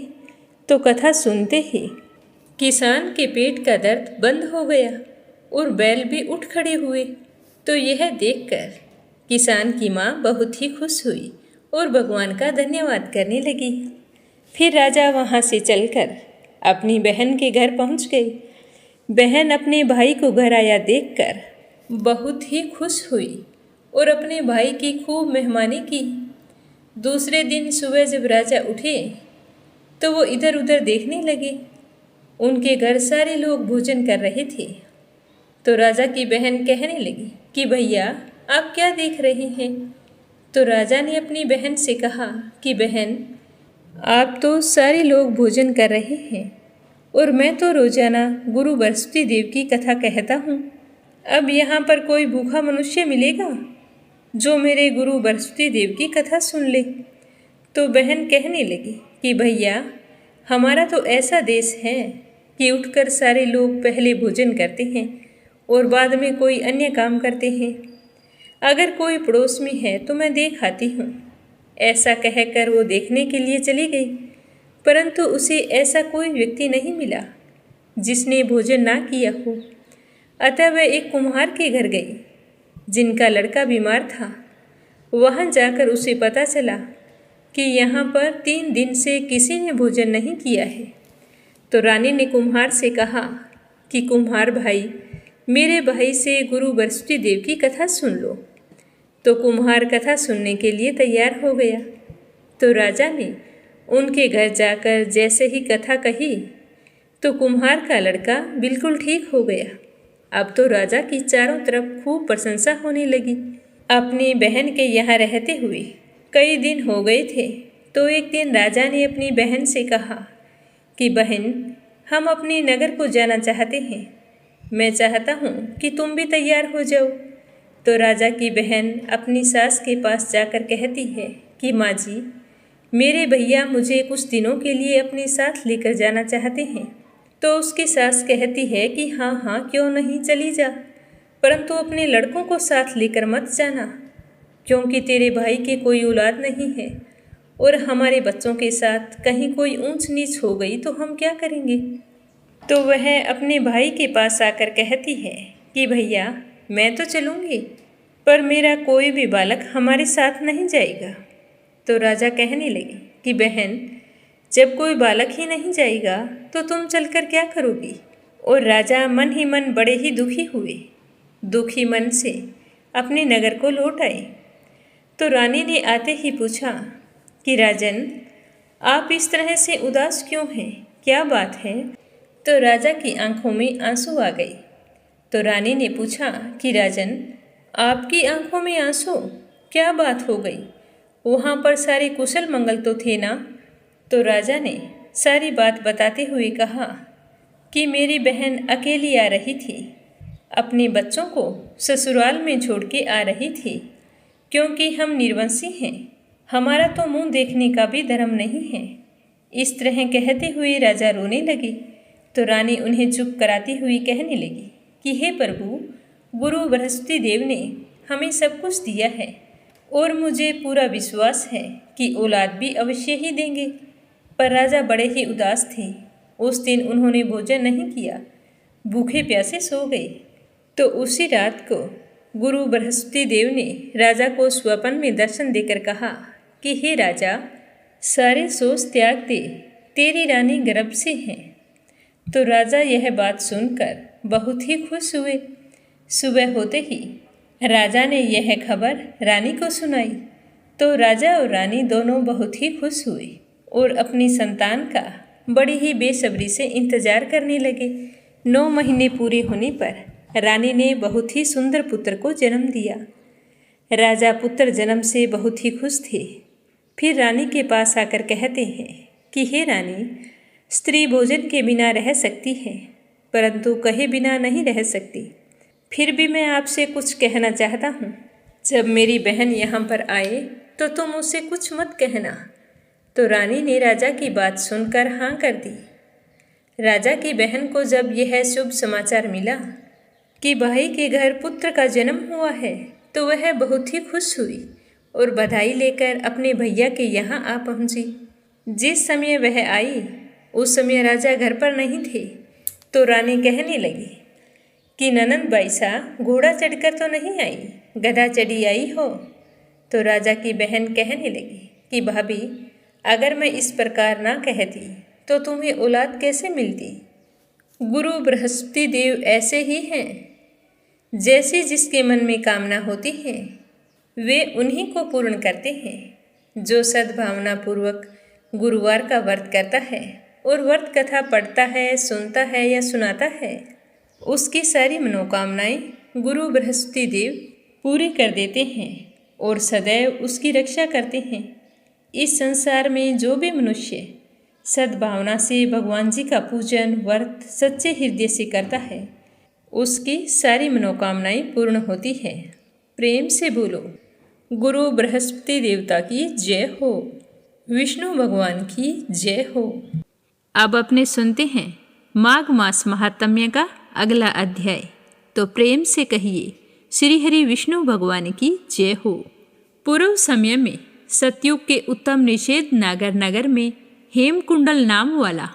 तो कथा सुनते ही किसान के पेट का दर्द बंद हो गया और बैल भी उठ खड़े हुए। तो यह देखकर किसान की माँ बहुत ही खुश हुई और भगवान का धन्यवाद करने लगी। फिर राजा वहाँ से चलकर अपनी बहन के घर पहुँच गई। बहन अपने भाई को घर आया देखकर बहुत ही खुश हुई और अपने भाई की खूब मेहमानी की। दूसरे दिन सुबह जब राजा उठे तो वो इधर उधर देखने लगे। उनके घर सारे लोग भोजन कर रहे थे। तो राजा की बहन कहने लगी कि भैया आप क्या देख रहे हैं। तो राजा ने अपनी बहन से कहा कि बहन आप तो सारे लोग भोजन कर रहे हैं और मैं तो रोजाना गुरु बृहस्पति देव की कथा कहता हूँ। अब यहाँ पर कोई भूखा मनुष्य मिलेगा जो मेरे गुरु बृहस्पति देव की कथा सुन ले। तो बहन कहने लगी कि भैया हमारा तो ऐसा देश है कि उठकर सारे लोग पहले भोजन करते हैं और बाद में कोई अन्य काम करते हैं। अगर कोई पड़ोस में है तो मैं देख आती हूँ। ऐसा कहकर वो देखने के लिए चली गई, परंतु उसे ऐसा कोई व्यक्ति नहीं मिला जिसने भोजन ना किया हो। अतः वह एक कुम्हार के घर गई जिनका लड़का बीमार था। वहाँ जाकर उसे पता चला कि यहाँ पर 3 दिन से किसी ने भोजन नहीं किया है। तो रानी ने कुम्हार से कहा कि कुम्हार भाई मेरे भाई से गुरु बृहस्पति देव की कथा सुन लो। तो कुम्हार कथा सुनने के लिए तैयार हो गया। तो राजा ने उनके घर जाकर जैसे ही कथा कही तो कुम्हार का लड़का बिल्कुल ठीक हो गया। अब तो राजा की चारों तरफ खूब प्रशंसा होने लगी। अपनी बहन के यहाँ रहते हुए कई दिन हो गए थे। तो एक दिन राजा ने अपनी बहन से कहा कि बहन हम अपने नगर को जाना चाहते हैं, मैं चाहता हूँ कि तुम भी तैयार हो जाओ। तो राजा की बहन अपनी सास के पास जाकर कहती है कि माँ जी मेरे भैया मुझे कुछ दिनों के लिए अपने साथ लेकर जाना चाहते हैं। तो उसकी सास कहती है कि हाँ हाँ क्यों नहीं, चली जा, परंतु अपने लड़कों को साथ लेकर मत जाना, क्योंकि तेरे भाई की कोई औलाद नहीं है और हमारे बच्चों के साथ कहीं कोई ऊंच नीच हो गई तो हम क्या करेंगे। तो वह अपने भाई के पास आकर कहती है कि भैया मैं तो चलूँगी, पर मेरा कोई भी बालक हमारे साथ नहीं जाएगा। तो राजा कहने लगे कि बहन जब कोई बालक ही नहीं जाएगा तो तुम चलकर क्या करोगी। और राजा मन ही मन बड़े ही दुखी हुए। दुखी मन से अपने नगर को लौट आए। तो रानी ने आते ही पूछा कि राजन आप इस तरह से उदास क्यों हैं, क्या बात है। तो राजा की आंखों में आंसू आ गए। तो रानी ने पूछा कि राजन आपकी आंखों में आंसू, क्या बात हो गई, वहाँ पर सारे कुशल मंगल तो थे ना। तो राजा ने सारी बात बताते हुए कहा कि मेरी बहन अकेली आ रही थी, अपने बच्चों को ससुराल में छोड़ के आ रही थी, क्योंकि हम निर्वंशी हैं, हमारा तो मुंह देखने का भी धर्म नहीं है। इस तरह कहते हुए राजा रोने लगे। तो रानी उन्हें चुप कराती हुई कहने लगी कि हे प्रभु, गुरु बृहस्पति देव ने हमें सब कुछ दिया है और मुझे पूरा विश्वास है कि औलाद भी अवश्य ही देंगे। पर राजा बड़े ही उदास थे। उस दिन उन्होंने भोजन नहीं किया, भूखे प्यासे सो गए। तो उसी रात को गुरु बृहस्पति देव ने राजा को स्वप्न में दर्शन देकर कहा कि हे राजा, सारे सोच त्याग दे, तेरी रानी गर्भ से है। तो राजा यह बात सुनकर बहुत ही खुश हुए। सुबह होते ही राजा ने यह खबर रानी को सुनाई। तो राजा और रानी दोनों बहुत ही खुश हुए और अपनी संतान का बड़ी ही बेसब्री से इंतजार करने लगे। 9 महीने पूरे होने पर रानी ने बहुत ही सुंदर पुत्र को जन्म दिया। राजा पुत्र जन्म से बहुत ही खुश थे। फिर रानी के पास आकर कहते हैं कि हे रानी, स्त्री भोजन के बिना रह सकती है, परंतु कहे बिना नहीं रह सकती। फिर भी मैं आपसे कुछ कहना चाहता हूँ। जब मेरी बहन यहाँ पर आए तो तुम उससे कुछ मत कहना। तो रानी ने राजा की बात सुनकर हाँ कर दी। राजा की बहन को जब यह शुभ समाचार मिला कि भाई के घर पुत्र का जन्म हुआ है, तो वह बहुत ही खुश हुई और बधाई लेकर अपने भैया के यहाँ आ पहुँची। जिस समय वह आई उस समय राजा घर पर नहीं थे। तो रानी कहने लगी कि ननंद बाईसा, घोड़ा चढ़कर तो नहीं आई, गधा चढ़ी आई हो। तो राजा की बहन कहने लगी कि भाभी, अगर मैं इस प्रकार ना कहती तो तुम्हें औलाद कैसे मिलती। गुरु बृहस्पति देव ऐसे ही हैं, जैसी जिसके मन में कामना होती है वे उन्हीं को पूर्ण करते हैं। जो सद्भावना पूर्वक गुरुवार का व्रत करता है और व्रत कथा पढ़ता है, सुनता है या सुनाता है, उसकी सारी मनोकामनाएं गुरु बृहस्पति देव पूरी कर देते हैं और सदैव उसकी रक्षा करते हैं। इस संसार में जो भी मनुष्य सद्भावना से भगवान जी का पूजन व्रत सच्चे हृदय से करता है, उसकी सारी मनोकामनाएं पूर्ण होती है। प्रेम से बोलो, गुरु बृहस्पति देवता की जय हो, विष्णु भगवान की जय हो। अब अपने सुनते हैं माघ मास महात्म्य का अगला अध्याय। तो प्रेम से कहिए, श्री हरि विष्णु भगवान की जय हो। पूर्व समय में सतयुग के उत्तम निषेध नागर नगर में हेमकुंडल नाम वाला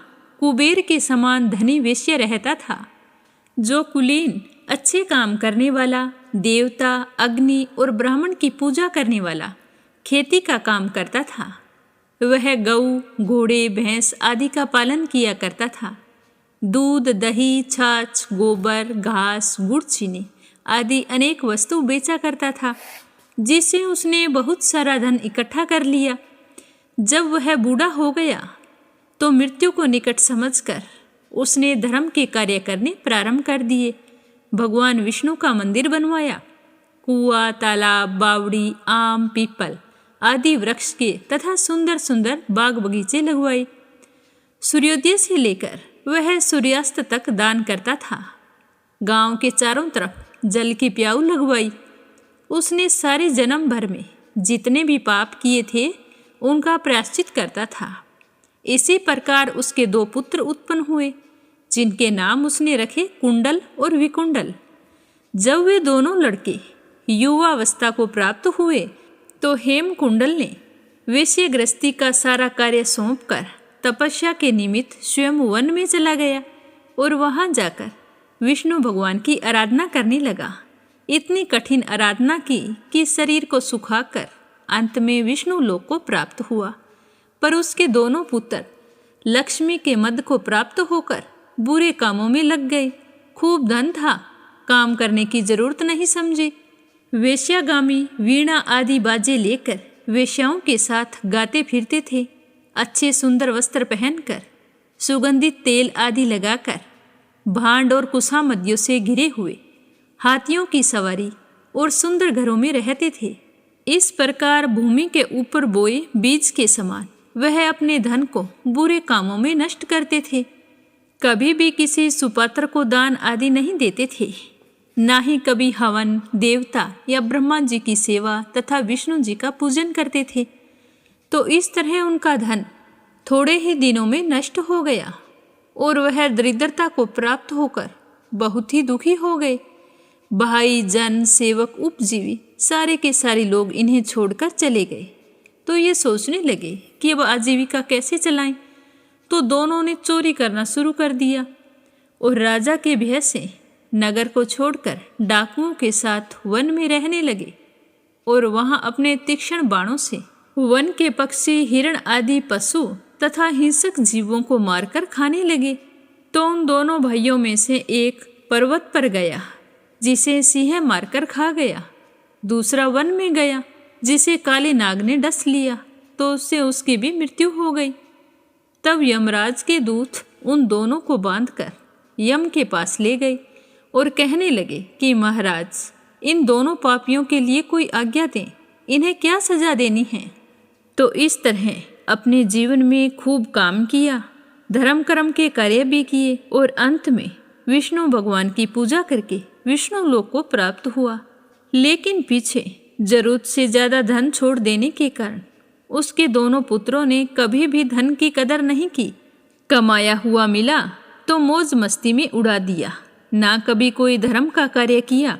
कुबेर के समान धनी वेश्य रहता था, जो कुलीन, अच्छे काम करने वाला, देवता, अग्नि और ब्राह्मण की पूजा करने वाला, खेती का काम करता था। वह गऊ, घोड़े, भैंस आदि का पालन किया करता था। दूध, दही, छाछ, गोबर, घास, गुड़, चीनी आदि अनेक वस्तु बेचा करता था, जिससे उसने बहुत सारा धन इकट्ठा कर लिया। जब वह बूढ़ा हो गया तो मृत्यु को निकट समझकर उसने धर्म के कार्य करने प्रारंभ कर दिए। भगवान विष्णु का मंदिर बनवाया। कुआं, तालाब, बावड़ी, आम, पीपल आदि वृक्ष के तथा सुंदर सुंदर बाग बगीचे लगवाए। सूर्योदय से लेकर वह सूर्यास्त तक दान करता था। गांव के चारों तरफ जल की प्याऊ लगवाई। उसने सारे जन्म भर में जितने भी पाप किए थे उनका प्रायश्चित करता था। इसी प्रकार उसके 2 पुत्र उत्पन्न हुए, जिनके नाम उसने रखे कुंडल और विकुंडल। जब वे दोनों लड़के युवावस्था को प्राप्त हुए तो हेमकुंडल ने वेश्यगृहस्थी का सारा कार्य सौंपकर तपस्या के निमित्त स्वयं वन में चला गया और वहां जाकर विष्णु भगवान की आराधना करने लगा। इतनी कठिन आराधना की कि शरीर को सुखाकर अंत में विष्णु लोक को प्राप्त हुआ। पर उसके दोनों पुत्र लक्ष्मी के मद को प्राप्त होकर बुरे कामों में लग गए। खूब धन था, काम करने की जरूरत नहीं समझे। वेश्यागामी वीणा आदि बाजे लेकर वेश्याओं के साथ गाते फिरते थे। अच्छे सुंदर वस्त्र पहनकर, सुगंधित तेल आदि लगाकर, भांड और कुशामद्यों से घिरे हुए हाथियों की सवारी और सुंदर घरों में रहते थे। इस प्रकार भूमि के ऊपर बोए बीज के समान वह अपने धन को बुरे कामों में नष्ट करते थे। कभी भी किसी सुपात्र को दान आदि नहीं देते थे, ना ही कभी हवन, देवता या ब्रह्मा जी की सेवा तथा विष्णु जी का पूजन करते थे। तो इस तरह उनका धन थोड़े ही दिनों में नष्ट हो गया और वह दरिद्रता को प्राप्त होकर बहुत ही दुखी हो गए। भाई, जन, सेवक, उपजीवी सारे के सारे लोग इन्हें छोड़कर चले गए। तो ये सोचने लगे कि अब आजीविका कैसे चलाएं। तो दोनों ने चोरी करना शुरू कर दिया और राजा के भय से नगर को छोड़कर डाकुओं के साथ वन में रहने लगे और वहां अपने तीक्ष्ण बाणों से वन के पक्षी, हिरण आदि पशु तथा हिंसक जीवों को मारकर खाने लगे। तो उन दोनों भाइयों में से एक पर्वत पर गया, जिसे सिंह मारकर खा गया। दूसरा वन में गया, जिसे काले नाग ने डस लिया, तो उससे उसकी भी मृत्यु हो गई। तब यमराज के दूत उन दोनों को बांधकर यम के पास ले गए और कहने लगे कि महाराज, इन दोनों पापियों के लिए कोई आज्ञा दें, इन्हें क्या सजा देनी है। तो इस तरह अपने जीवन में खूब काम किया, धर्म कर्म के कार्य भी किए और अंत में विष्णु भगवान की पूजा करके विष्णु लोक को प्राप्त हुआ। लेकिन पीछे जरूरत से ज्यादा धन छोड़ देने के कारण उसके दोनों पुत्रों ने कभी भी धन की कदर नहीं की। कमाया हुआ मिला तो मौज मस्ती में उड़ा दिया, ना कभी कोई धर्म का कार्य किया,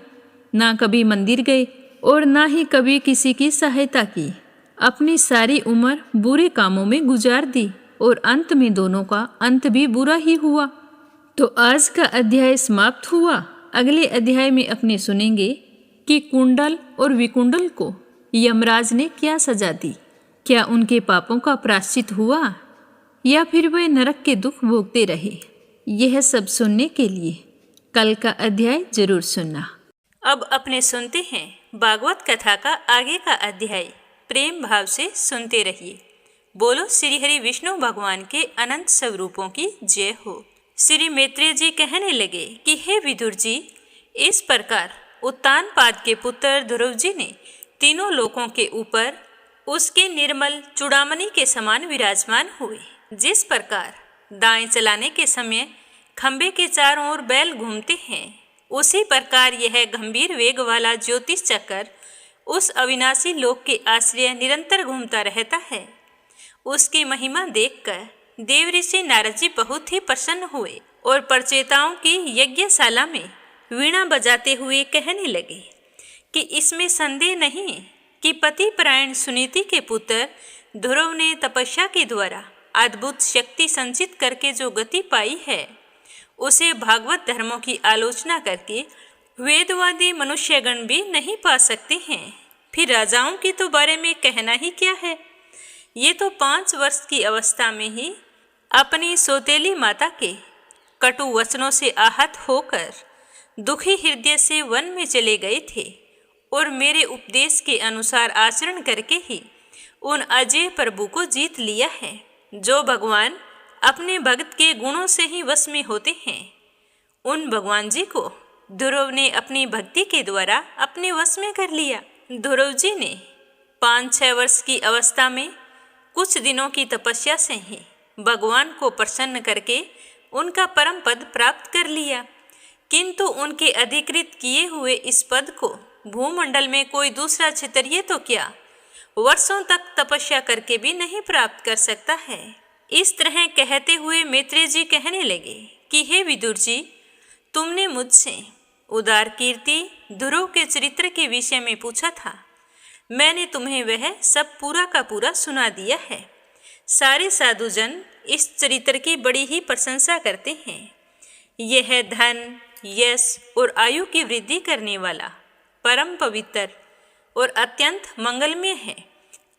ना कभी मंदिर गए और ना ही कभी किसी की सहायता की। अपनी सारी उम्र बुरे कामों में गुजार दी और अंत में दोनों का अंत भी बुरा ही हुआ। तो आज का अध्याय समाप्त हुआ। अगले अध्याय में अपने सुनेंगे कि कुंडल और विकुंडल को यमराज ने क्या सजा दी। क्या उनके पापों का प्रायश्चित हुआ या फिर वे नरक के दुख भोगते रहे। यह सब सुनने के लिए कल का अध्याय जरूर सुनना। अब अपने सुनते हैं भागवत कथा का आगे का अध्याय। प्रेम भाव से सुनते रहिए। बोलो श्री हरि विष्णु भगवान के अनंत स्वरूपों की जय हो। श्री मैत्रेय जी कहने लगे कि हे विदुर जी, इस प्रकार उत्तानपाद के पुत्र ध्रुव जी ने तीनों लोकों के ऊपर उसके निर्मल चूड़ामणि के समान विराजमान हुए। जिस प्रकार दाएं चलाने के समय खंबे के चारों ओर बैल घूमते हैं, उसी प्रकार यह गंभीर वेग वाला ज्योतिष चक्र उस अविनाशी लोक के आश्रय निरंतर घूमता रहता है। उसकी महिमा देखकर देव ऋषि नारद जी बहुत ही प्रसन्न हुए और परचेताओं की यज्ञशाला में वीणा बजाते हुए कहने लगे कि इसमें संदेह नहीं कि पति परायण सुनीति के पुत्र ध्रुव ने तपस्या के द्वारा अद्भुत शक्ति संचित करके जो गति पाई है, उसे भागवत धर्मों की आलोचना करके वेदवादी मनुष्यगण भी नहीं पा सकते हैं। फिर राजाओं की तो बारे में कहना ही क्या है। ये तो 5 वर्ष की अवस्था में ही अपनी सौतेली माता के कटु वचनों से आहत होकर दुखी हृदय से वन में चले गए थे और मेरे उपदेश के अनुसार आचरण करके ही उन अजय प्रभु को जीत लिया है। जो भगवान अपने भक्त के गुणों से ही वश में होते हैं, उन भगवान जी को ध्रुव ने अपनी भक्ति के द्वारा अपने वश में कर लिया। ध्रुव जी ने 5-6 वर्ष की अवस्था में कुछ दिनों की तपस्या से ही भगवान को प्रसन्न करके उनका परम पद प्राप्त कर लिया। किंतु उनके अधिकृत किए हुए इस पद को भूमंडल में कोई दूसरा क्षत्रिय तो क्या, वर्षों तक तपस्या करके भी नहीं प्राप्त कर सकता है। इस तरह कहते हुए मैत्रेय जी कहने लगे कि हे विदुर जी, तुमने मुझसे उदार कीर्ति ध्रुव के चरित्र के विषय में पूछा था। मैंने तुम्हें वह सब पूरा का पूरा सुना दिया है। सारे साधुजन इस चरित्र की बड़ी ही प्रशंसा करते हैं। यह धन, यश और आयु की वृद्धि करने वाला परम पवित्र और अत्यंत मंगलमय है।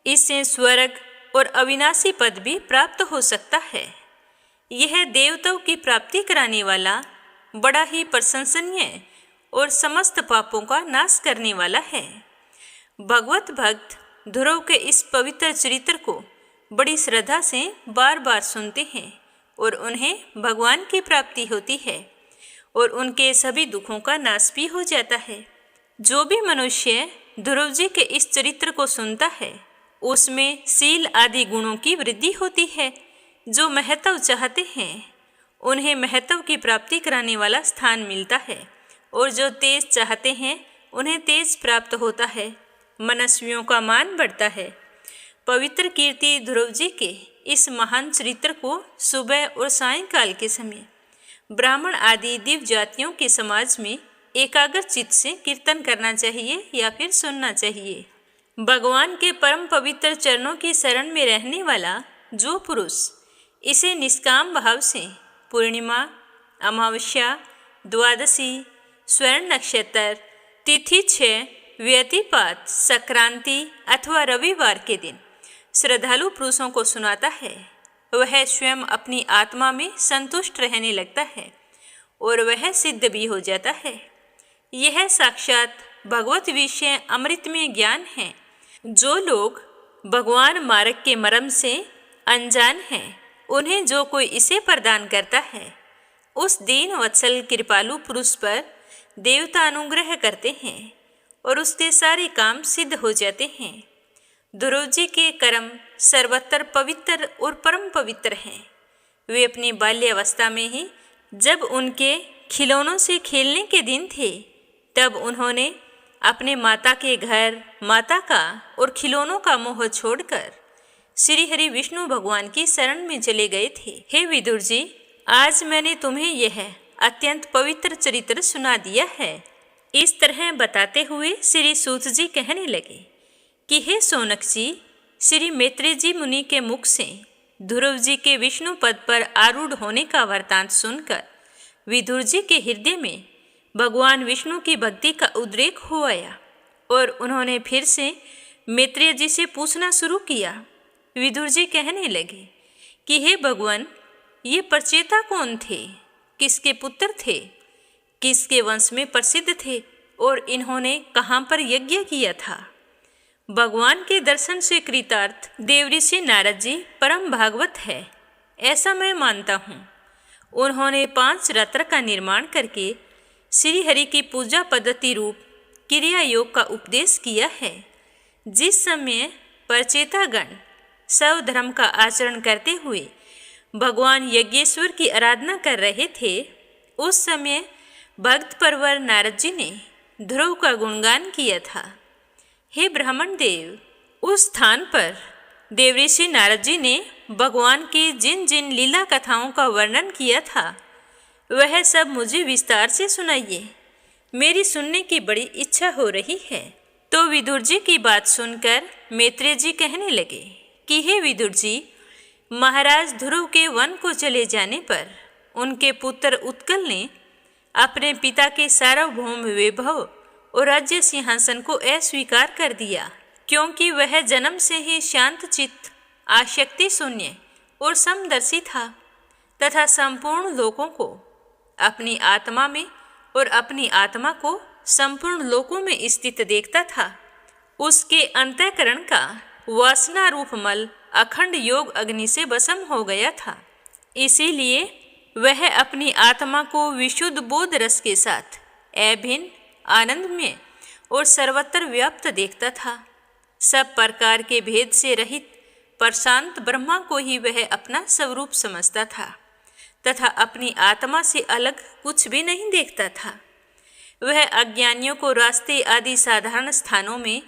इससे स्वर्ग और अविनाशी पद भी प्राप्त हो सकता है। यह देवताओं की प्राप्ति कराने वाला बड़ा ही प्रशंसनीय और समस्त पापों का नाश करने वाला है। भगवत भक्त ध्रुव के इस पवित्र चरित्र को बड़ी श्रद्धा से बार बार सुनते हैं और उन्हें भगवान की प्राप्ति होती है और उनके सभी दुखों का नाश भी हो जाता है। जो भी मनुष्य ध्रुव जी के इस चरित्र को सुनता है, उसमें शील आदि गुणों की वृद्धि होती है। जो महत्व चाहते हैं, उन्हें महत्व की प्राप्ति कराने वाला स्थान मिलता है और जो तेज चाहते हैं, उन्हें तेज प्राप्त होता है। मनस्वियों का मान बढ़ता है। पवित्र कीर्ति ध्रुव जी के इस महान चरित्र को सुबह और सायंकाल के समय ब्राह्मण आदि दिव्य जातियों के समाज में एकाग्र चित्त से कीर्तन करना चाहिए या फिर सुनना चाहिए। भगवान के परम पवित्र चरणों की शरण में रहने वाला जो पुरुष इसे निष्काम भाव से पूर्णिमा, अमावस्या, द्वादशी, स्वर्ण नक्षत्र, तिथि 6, व्यतिपात, संक्रांति अथवा रविवार के दिन श्रद्धालु पुरुषों को सुनाता है, वह स्वयं अपनी आत्मा में संतुष्ट रहने लगता है और वह सिद्ध भी हो जाता है। यह साक्षात भगवत विषय अमृत में ज्ञान है। जो लोग भगवान मार्ग के मर्म से अनजान हैं, उन्हें जो कोई इसे प्रदान करता है, उस दीन वत्सल कृपालु पुरुष पर देवता अनुग्रह करते हैं और उसके सारे काम सिद्ध हो जाते हैं। ध्रुव जी के कर्म सर्वत्र पवित्र और परम पवित्र हैं। वे अपनी बाल्यावस्था में ही, जब उनके खिलौनों से खेलने के दिन थे, तब उन्होंने अपने माता के घर, माता का और खिलौनों का मोह छोड़कर श्री हरि विष्णु भगवान की शरण में चले गए थे। हे विदुर जी, आज मैंने तुम्हें यह अत्यंत पवित्र चरित्र सुना दिया है। इस तरह बताते हुए श्री सूत जी कहने लगे कि हे सोनक जी, श्री मैत्रेय जी मुनि के मुख से ध्रुव जी के विष्णु पद पर आरूढ़ होने का वृतांत सुनकर विदुर जी के हृदय में भगवान विष्णु की भक्ति का उद्रेक हो आया और उन्होंने फिर से मैत्रेय जी से पूछना शुरू किया। विदुर जी कहने लगे कि हे भगवान, ये प्रचेता कौन थे, किसके पुत्र थे, किसके वंश में प्रसिद्ध थे और इन्होंने कहाँ पर यज्ञ किया था। भगवान के दर्शन से कृतार्थ देवऋषि नारद जी परम भागवत है, ऐसा मैं मानता हूँ। उन्होंने 5 रात्र का निर्माण करके श्री हरि की पूजा पद्धति रूप क्रिया योग का उपदेश किया है। जिस समय प्रचेतागण सब धर्म का आचरण करते हुए भगवान यज्ञेश्वर की आराधना कर रहे थे, उस समय भक्त परवर नारद जी ने ध्रुव का गुणगान किया था। हे ब्राह्मण देव, उस स्थान पर देवऋषि नारद जी ने भगवान की जिन जिन लीला कथाओं का वर्णन किया था, वह सब मुझे विस्तार से सुनाइए। मेरी सुनने की बड़ी इच्छा हो रही है। तो विदुर जी की बात सुनकर मैत्रेय जी कहने लगे कि हे विदुर जी, महाराज ध्रुव के वन को चले जाने पर उनके पुत्र उत्कल ने अपने पिता के सार्वभौम वैभव और राज्य सिंहासन को अस्वीकार कर दिया, क्योंकि वह जन्म से ही शांत चित्त, आसक्ति शून्य और समदर्शी था तथा संपूर्ण लोकों को अपनी आत्मा में और अपनी आत्मा को संपूर्ण लोकों में स्थित देखता था। उसके अंतःकरण का वासना रूप मल अखंड योग अग्नि से भस्म हो गया था। इसीलिए वह अपनी आत्मा को विशुद्ध बोध रस के साथ अभिन्न, आनंदमय और सर्वत्र व्याप्त देखता था। सब प्रकार के भेद से रहित प्रशांत ब्रह्मा को ही वह अपना स्वरूप समझता था तथा अपनी आत्मा से अलग कुछ भी नहीं देखता था। वह अज्ञानियों को रास्ते आदि साधारण स्थानों में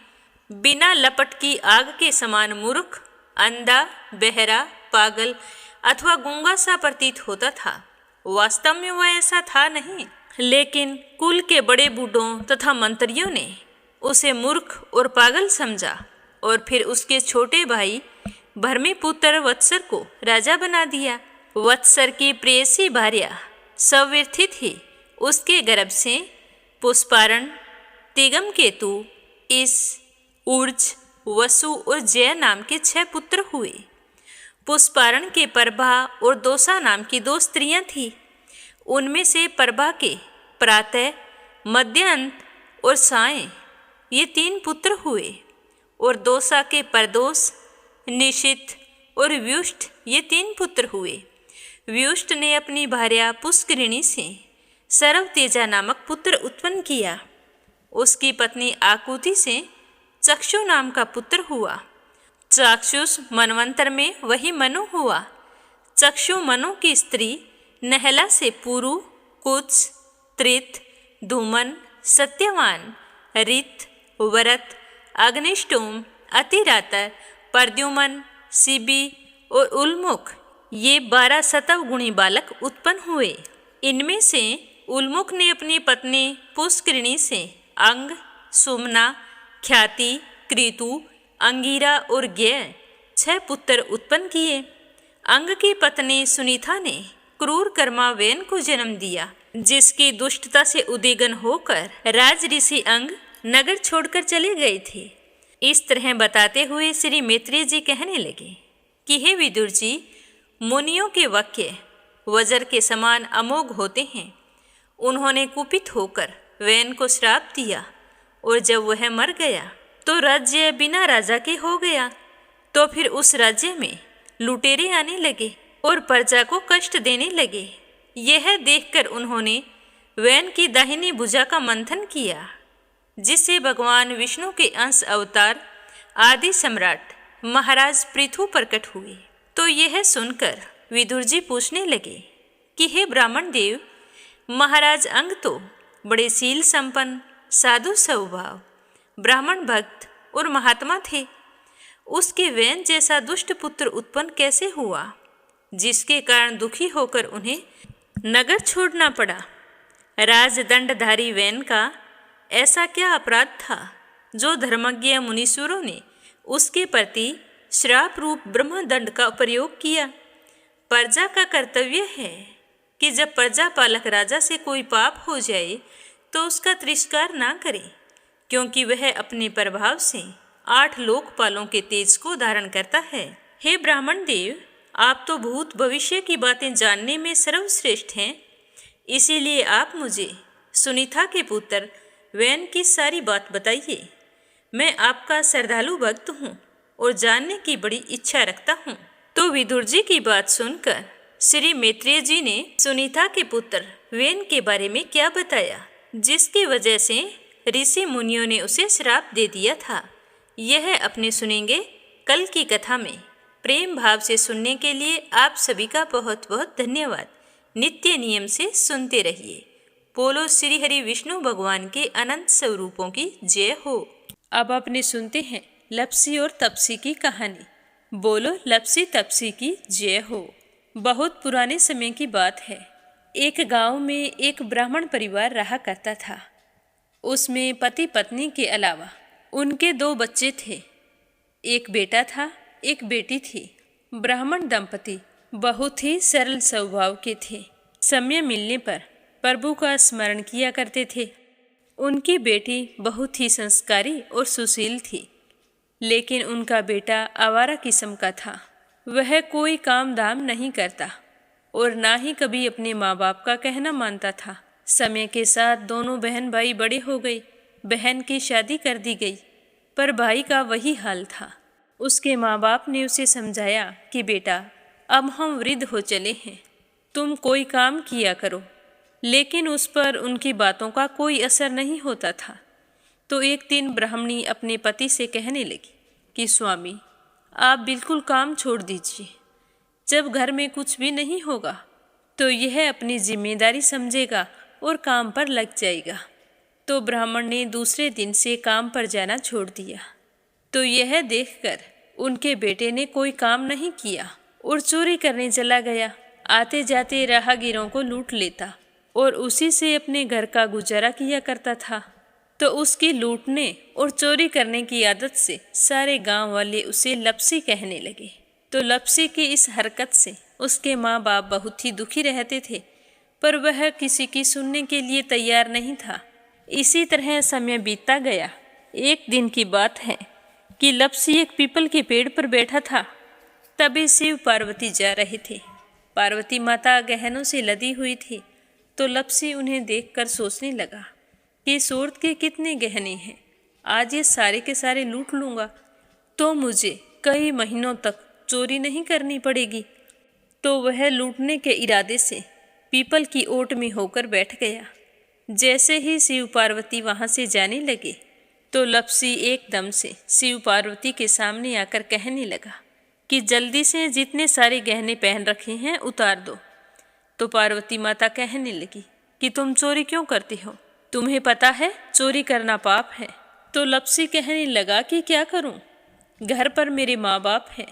बिना लपट की आग के समान मूर्ख, अंधा, बहरा, पागल अथवा गूंगा सा प्रतीत होता था। वास्तव में वह ऐसा था नहीं, लेकिन कुल के बड़े बूढ़ों तथा मंत्रियों ने उसे मूर्ख और पागल समझा और फिर उसके छोटे भाई भर्मीपुत्र वत्सर को राजा बना दिया। वत्सर की प्रेयसी भार्या सव्यर्थी थी। उसके गर्भ से पुष्पारण, तिगम केतु, इस, ऊर्ज, वसु और जय नाम के 6 पुत्र हुए। पुष्पारण के प्रभा और दोसा नाम की 2 स्त्रियां थीं। उनमें से प्रभा के प्रातः, मध्यांत और सायं ये 3 पुत्र हुए और दोसा के परदोष, निशित और व्युष्ट ये 3 पुत्र हुए। व्युष्ट ने अपनी भार्या पुष्करिणी से सर्वतेजा नामक पुत्र उत्पन्न किया। उसकी पत्नी आकुति से चक्षु नाम का पुत्र हुआ। चाक्षुष मनवंतर में वही मनु हुआ। चक्षु मनु की स्त्री नहला से पुरु, कुत्स, त्रित, धूमन, सत्यवान, रित, वरत, अग्निष्टोम, अतिरातर, प्रद्युमन, शिबी और उल्मुख ये 12 सतव गुणी बालक उत्पन्न हुए। इनमें से उल्मुख ने अपनी पत्नी पुष्करिणी से अंग, सुमना, ख्याति, कृतु, अंगीरा और ज्ञ 6 पुत्र उत्पन्न किए। अंग की पत्नी सुनीता ने क्रूर कर्मा वेन को जन्म दिया, जिसकी दुष्टता से उद्विग्न होकर राज ऋषि अंग नगर छोड़कर चले गए थे। इस तरह बताते हुए श्री मैत्रेय जी कहने लगे कि हे विदुर जी, मुनियों के वाक्य वज्र के समान अमोघ होते हैं। उन्होंने कुपित होकर वैन को श्राप दिया और जब वह मर गया तो राज्य बिना राजा के हो गया। तो फिर उस राज्य में लुटेरे आने लगे और प्रजा को कष्ट देने लगे। यह देखकर उन्होंने वैन की दाहिनी भुजा का मंथन किया, जिससे भगवान विष्णु के अंश अवतार आदि सम्राट महाराज पृथु प्रकट हुए। तो यह सुनकर विदुर जी पूछने लगे कि हे ब्राह्मण देव, महाराज अंग तो बड़े शील संपन्न, साधु स्वभाव, ब्राह्मण भक्त और महात्मा थे। उसके वैन जैसा दुष्ट पुत्र उत्पन्न कैसे हुआ, जिसके कारण दुखी होकर उन्हें नगर छोड़ना पड़ा। राजदंडधारी वैन का ऐसा क्या अपराध था जो धर्मज्ञ मुनीश्वरों ने उसके प्रति श्राप रूप ब्रह्मदंड का प्रयोग किया। प्रजा का कर्तव्य है कि जब प्रजा पालक राजा से कोई पाप हो जाए तो उसका तिरस्कार ना करे, क्योंकि वह अपने प्रभाव से 8 लोकपालों के तेज को धारण करता है। हे ब्राह्मण देव, आप तो भूत भविष्य की बातें जानने में सर्वश्रेष्ठ हैं, इसीलिए आप मुझे सुनीता के पुत्र वैन की सारी बात बताइए। मैं आपका श्रद्धालु भक्त हूँ और जानने की बड़ी इच्छा रखता हूँ। तो विदुर जी की बात सुनकर श्री मैत्रेय जी ने सुनीता के पुत्र वैन के बारे में क्या बताया, जिसकी वजह से ऋषि मुनियों ने उसे श्राप दे दिया था। यह अपने सुनेंगे कल की कथा में। प्रेम भाव से सुनने के लिए आप सभी का बहुत बहुत धन्यवाद। नित्य नियम से सुनते रहिए। बोलो श्री हरि विष्णु भगवान के अनंत स्वरूपों की जय हो। अब अपने सुनते हैं लप्सी और तपसी की कहानी। बोलो लप्सी तपसी की जय हो। बहुत पुराने समय की बात है। एक गांव में एक ब्राह्मण परिवार रहा करता था। उसमें पति पत्नी के अलावा उनके 2 बच्चे थे। एक बेटा था, एक बेटी थी। ब्राह्मण दंपति बहुत ही सरल स्वभाव के थे। समय मिलने पर प्रभु का स्मरण किया करते थे। उनकी बेटी बहुत ही संस्कारी और सुशील थी, लेकिन उनका बेटा आवारा किस्म का था। वह कोई काम धाम नहीं करता और ना ही कभी अपने माँ बाप का कहना मानता था। समय के साथ दोनों बहन भाई बड़े हो गए। बहन की शादी कर दी गई, पर भाई का वही हाल था। उसके माँ बाप ने उसे समझाया कि बेटा, अब हम वृद्ध हो चले हैं, तुम कोई काम किया करो, लेकिन उस पर उनकी बातों का कोई असर नहीं होता था। तो एक दिन ब्राह्मणी अपने पति से कहने लगी कि स्वामी, आप बिल्कुल काम छोड़ दीजिए। जब घर में कुछ भी नहीं होगा तो यह अपनी जिम्मेदारी समझेगा और काम पर लग जाएगा। तो ब्राह्मण ने दूसरे दिन से काम पर जाना छोड़ दिया। तो यह देखकर उनके बेटे ने कोई काम नहीं किया और चोरी करने चला गया। आते जाते राहगीरों को लूट लेता और उसी से अपने घर का गुजारा किया करता था। तो उसकी लूटने और चोरी करने की आदत से सारे गांव वाले उसे लप्सी कहने लगे। तो लप्सी की इस हरकत से उसके माँ बाप बहुत ही दुखी रहते थे, पर वह किसी की सुनने के लिए तैयार नहीं था। इसी तरह समय बीतता गया। एक दिन की बात है कि लप्सी एक पीपल के पेड़ पर बैठा था। तभी शिव पार्वती जा रहे थे। पार्वती माता गहनों से लदी हुई थी। तो लप्सी उन्हें देखकर सोचने लगा कि सूरत के कितने गहने हैं, आज ये सारे के सारे लूट लूँगा तो मुझे कई महीनों तक चोरी नहीं करनी पड़ेगी। तो वह लूटने के इरादे से पीपल की ओट में होकर बैठ गया। जैसे ही शिव पार्वती वहाँ से जाने लगे तो लप्सी एकदम से शिव पार्वती के सामने आकर कहने लगा कि जल्दी से जितने सारे गहने पहन रखे हैं उतार दो। तो पार्वती माता कहने लगी कि तुम चोरी क्यों करती हो, तुम्हें पता है चोरी करना पाप है। तो लप्सी कहने लगा कि क्या करूं, घर पर मेरे माँ बाप हैं,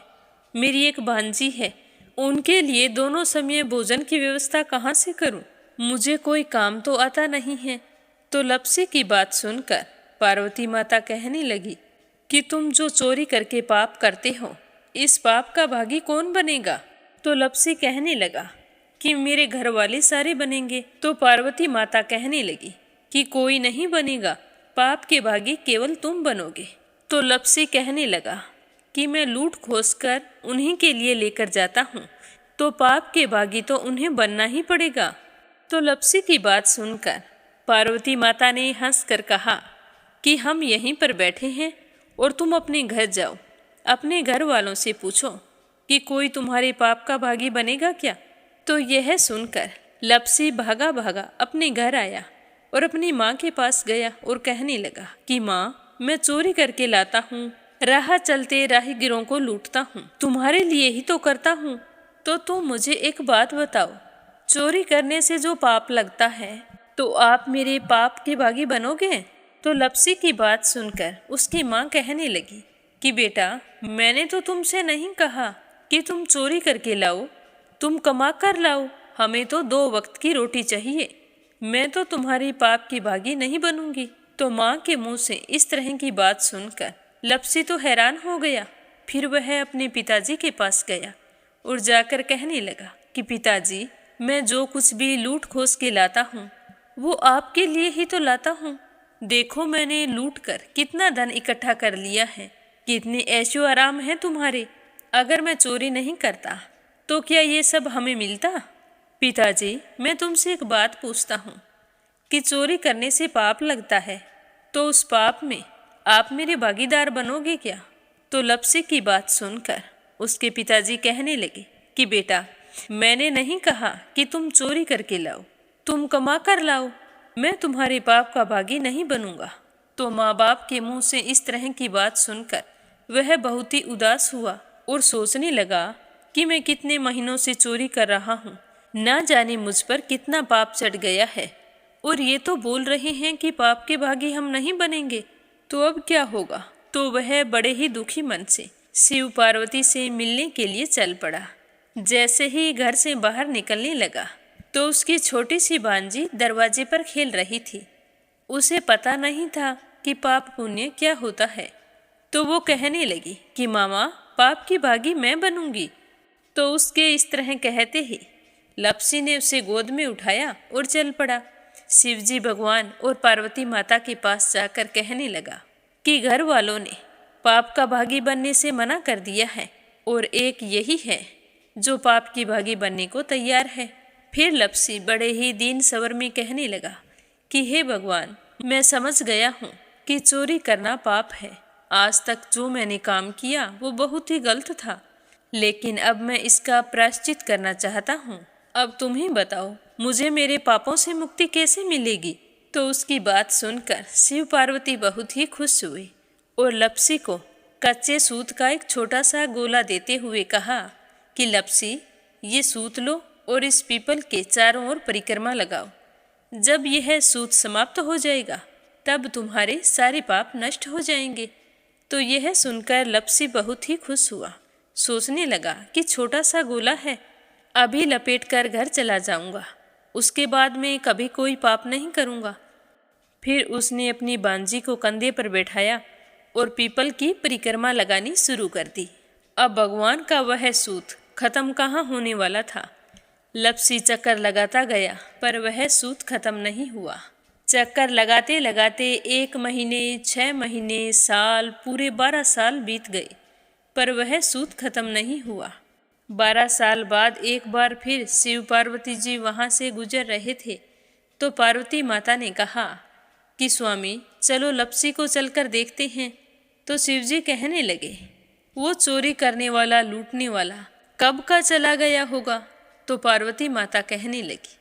मेरी एक भांजी है, उनके लिए दोनों समय भोजन की व्यवस्था कहाँ से करूं, मुझे कोई काम तो आता नहीं है। तो लप्सी की बात सुनकर पार्वती माता कहने लगी कि तुम जो चोरी करके पाप करते हो, इस पाप का भागी कौन बनेगा। तो लप्सी कहने लगा कि मेरे घर वाले सारे बनेंगे। तो पार्वती माता कहने लगी कि कोई नहीं बनेगा, पाप के भागी केवल तुम बनोगे। तो लप्सी कहने लगा कि मैं लूट खोस कर उन्हीं के लिए लेकर जाता हूँ, तो पाप के भागी तो उन्हें बनना ही पड़ेगा। तो लप्सी की बात सुनकर पार्वती माता ने हंसकर कहा कि हम यहीं पर बैठे हैं और तुम अपने घर जाओ, अपने घर वालों से पूछो कि कोई तुम्हारे पाप का भागी बनेगा क्या? तो यह सुनकर लप्सी भागा भागा अपने घर आया और अपनी माँ के पास गया और कहने लगा कि माँ, मैं चोरी करके लाता हूँ, राह चलते राहगीरों को लूटता हूँ, तुम्हारे लिए ही तो करता हूँ। तो तुम मुझे एक बात बताओ, चोरी करने से जो पाप लगता है तो आप मेरे पाप के भागी बनोगे? तो लप्सी की बात सुनकर उसकी माँ कहने लगी कि बेटा, मैंने तो तुमसे नहीं कहा कि तुम चोरी करके लाओ, तुम कमा कर लाओ, हमें तो 2 वक्त की रोटी चाहिए, मैं तो तुम्हारी पाप की भागी नहीं बनूंगी। तो माँ के मुंह से इस तरह की बात सुनकर लप्सी तो हैरान हो गया। फिर वह अपने पिताजी के पास गया और जाकर कहने लगा कि पिताजी, मैं जो कुछ भी लूट खोस के लाता हूँ वो आपके लिए ही तो लाता हूँ। देखो, मैंने लूट कर कितना धन इकट्ठा कर लिया है, कितने ऐशो आराम है तुम्हारे। अगर मैं चोरी नहीं करता तो क्या ये सब हमें मिलता? पिताजी, मैं तुमसे एक बात पूछता हूँ कि चोरी करने से पाप लगता है, तो उस पाप में आप मेरे भागीदार बनोगे क्या? तो लप्सी की बात सुनकर उसके पिताजी कहने लगे कि बेटा, मैंने नहीं कहा कि तुम चोरी करके लाओ, तुम कमा कर लाओ, मैं तुम्हारे पाप का भागी नहीं बनूंगा। तो माँ बाप के मुंह से इस तरह की बात सुनकर वह बहुत ही उदास हुआ और सोचने लगा कि मैं कितने महीनों से चोरी कर रहा हूँ, ना जाने मुझ पर कितना पाप चढ़ गया है, और ये तो बोल रहे हैं कि पाप के भागी हम नहीं बनेंगे, तो अब क्या होगा? तो वह बड़े ही दुखी मन से शिव पार्वती से मिलने के लिए चल पड़ा। जैसे ही घर से बाहर निकलने लगा तो उसकी छोटी सी भांजी दरवाजे पर खेल रही थी। उसे पता नहीं था कि पाप पुण्य क्या होता है, तो वो कहने लगी कि मामा, पाप की भागी मैं बनूंगी। तो उसके इस तरह कहते ही लप्सी ने उसे गोद में उठाया और चल पड़ा। शिवजी भगवान और पार्वती माता के पास जाकर कहने लगा कि घर वालों ने पाप का भागी बनने से मना कर दिया है और एक यही है जो पाप की भागी बनने को तैयार है। फिर लप्सी बड़े ही दीन स्वर में कहने लगा कि हे भगवान, मैं समझ गया हूँ कि चोरी करना पाप है। आज तक जो मैंने काम किया वो बहुत ही गलत था, लेकिन अब मैं इसका प्रायश्चित करना चाहता हूँ। अब तुम ही बताओ, मुझे मेरे पापों से मुक्ति कैसे मिलेगी? तो उसकी बात सुनकर शिव पार्वती बहुत ही खुश हुए और लप्सी को कच्चे सूत का एक छोटा सा गोला देते हुए कहा कि लप्सी, ये सूत लो और इस पीपल के चारों ओर परिक्रमा लगाओ। जब यह सूत समाप्त हो जाएगा तब तुम्हारे सारे पाप नष्ट हो जाएंगे। तो यह सुनकर लप्सी बहुत ही खुश हुआ। सोचने लगा कि छोटा सा गोला है, अभी लपेट कर घर चला जाऊंगा, उसके बाद में कभी कोई पाप नहीं करूंगा। फिर उसने अपनी बांजी को कंधे पर बैठाया और पीपल की परिक्रमा लगानी शुरू कर दी। अब भगवान का वह सूत खत्म कहाँ होने वाला था। लप्सी चक्कर लगाता गया पर वह सूत खत्म नहीं हुआ। चक्कर लगाते लगाते 1 महीने, 6 महीने, साल, पूरे 12 साल बीत गए, पर वह सूत खत्म नहीं हुआ। 12 साल बाद एक बार फिर शिव पार्वती जी वहाँ से गुजर रहे थे, तो पार्वती माता ने कहा कि स्वामी, चलो लप्सी को चलकर देखते हैं। तो शिवजी कहने लगे, वो चोरी करने वाला, लूटने वाला कब का चला गया होगा? तो पार्वती माता कहने लगी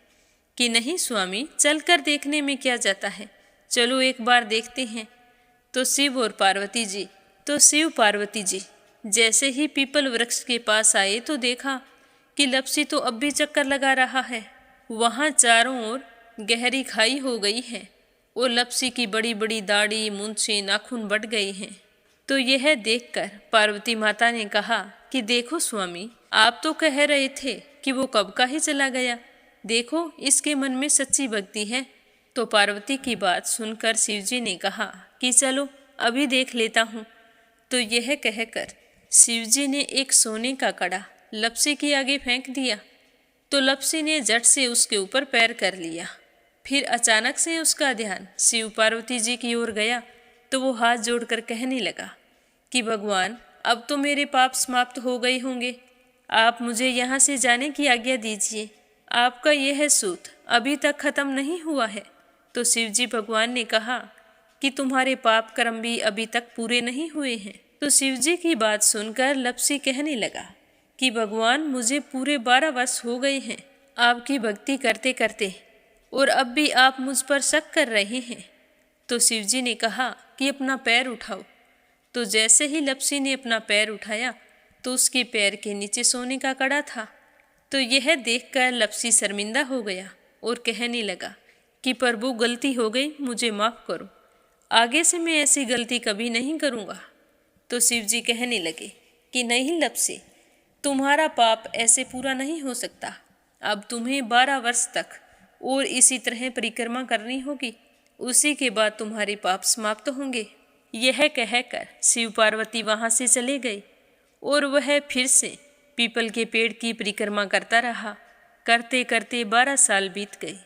कि नहीं स्वामी, चलकर देखने में क्या जाता है, चलो एक बार देखते हैं। तो शिव पार्वती जी जैसे ही पीपल वृक्ष के पास आए तो देखा कि लप्सी तो अब भी चक्कर लगा रहा है। वहाँ चारों ओर गहरी खाई हो गई है और लप्सी की बड़ी बड़ी दाढ़ी, मूंछें, नाखून बढ़ गए हैं। तो यह देखकर पार्वती माता ने कहा कि देखो स्वामी, आप तो कह रहे थे कि वो कब का ही चला गया, देखो इसके मन में सच्ची भक्ति है। तो पार्वती की बात सुनकर शिवजी ने कहा कि चलो अभी देख लेता हूँ। तो यह कहकर शिवजी ने एक सोने का कड़ा लप्सी के आगे फेंक दिया। तो लप्सी ने झट से उसके ऊपर पैर कर लिया। फिर अचानक से उसका ध्यान शिव पार्वती जी की ओर गया तो वो हाथ जोड़कर कहने लगा कि भगवान, अब तो मेरे पाप समाप्त हो गए होंगे, आप मुझे यहाँ से जाने की आज्ञा दीजिए। आपका यह सूत अभी तक खत्म नहीं हुआ है। तो शिवजी भगवान ने कहा कि तुम्हारे पाप कर्म भी अभी तक पूरे नहीं हुए हैं। तो शिवजी की बात सुनकर लप्सी कहने लगा कि भगवान मुझे पूरे 12 वर्ष हो गए हैं आपकी भक्ति करते करते, और अब भी आप मुझ पर शक कर रहे हैं। तो शिवजी ने कहा कि अपना पैर उठाओ। तो जैसे ही लप्सी ने अपना पैर उठाया तो उसके पैर के नीचे सोने का कड़ा था। तो यह देखकर लप्सी शर्मिंदा हो गया और कहने लगा कि प्रभु गलती हो गई, मुझे माफ़ करो, आगे से मैं ऐसी गलती कभी नहीं करूँगा। तो शिवजी कहने लगे कि नहीं लप्सी, तुम्हारा पाप ऐसे पूरा नहीं हो सकता। अब तुम्हें 12 वर्ष तक और इसी तरह परिक्रमा करनी होगी, उसी के बाद तुम्हारे पाप समाप्त होंगे। यह कहकर शिव पार्वती वहाँ से चले गए और वह फिर से पीपल के पेड़ की परिक्रमा करता रहा। करते करते 12 साल बीत गए।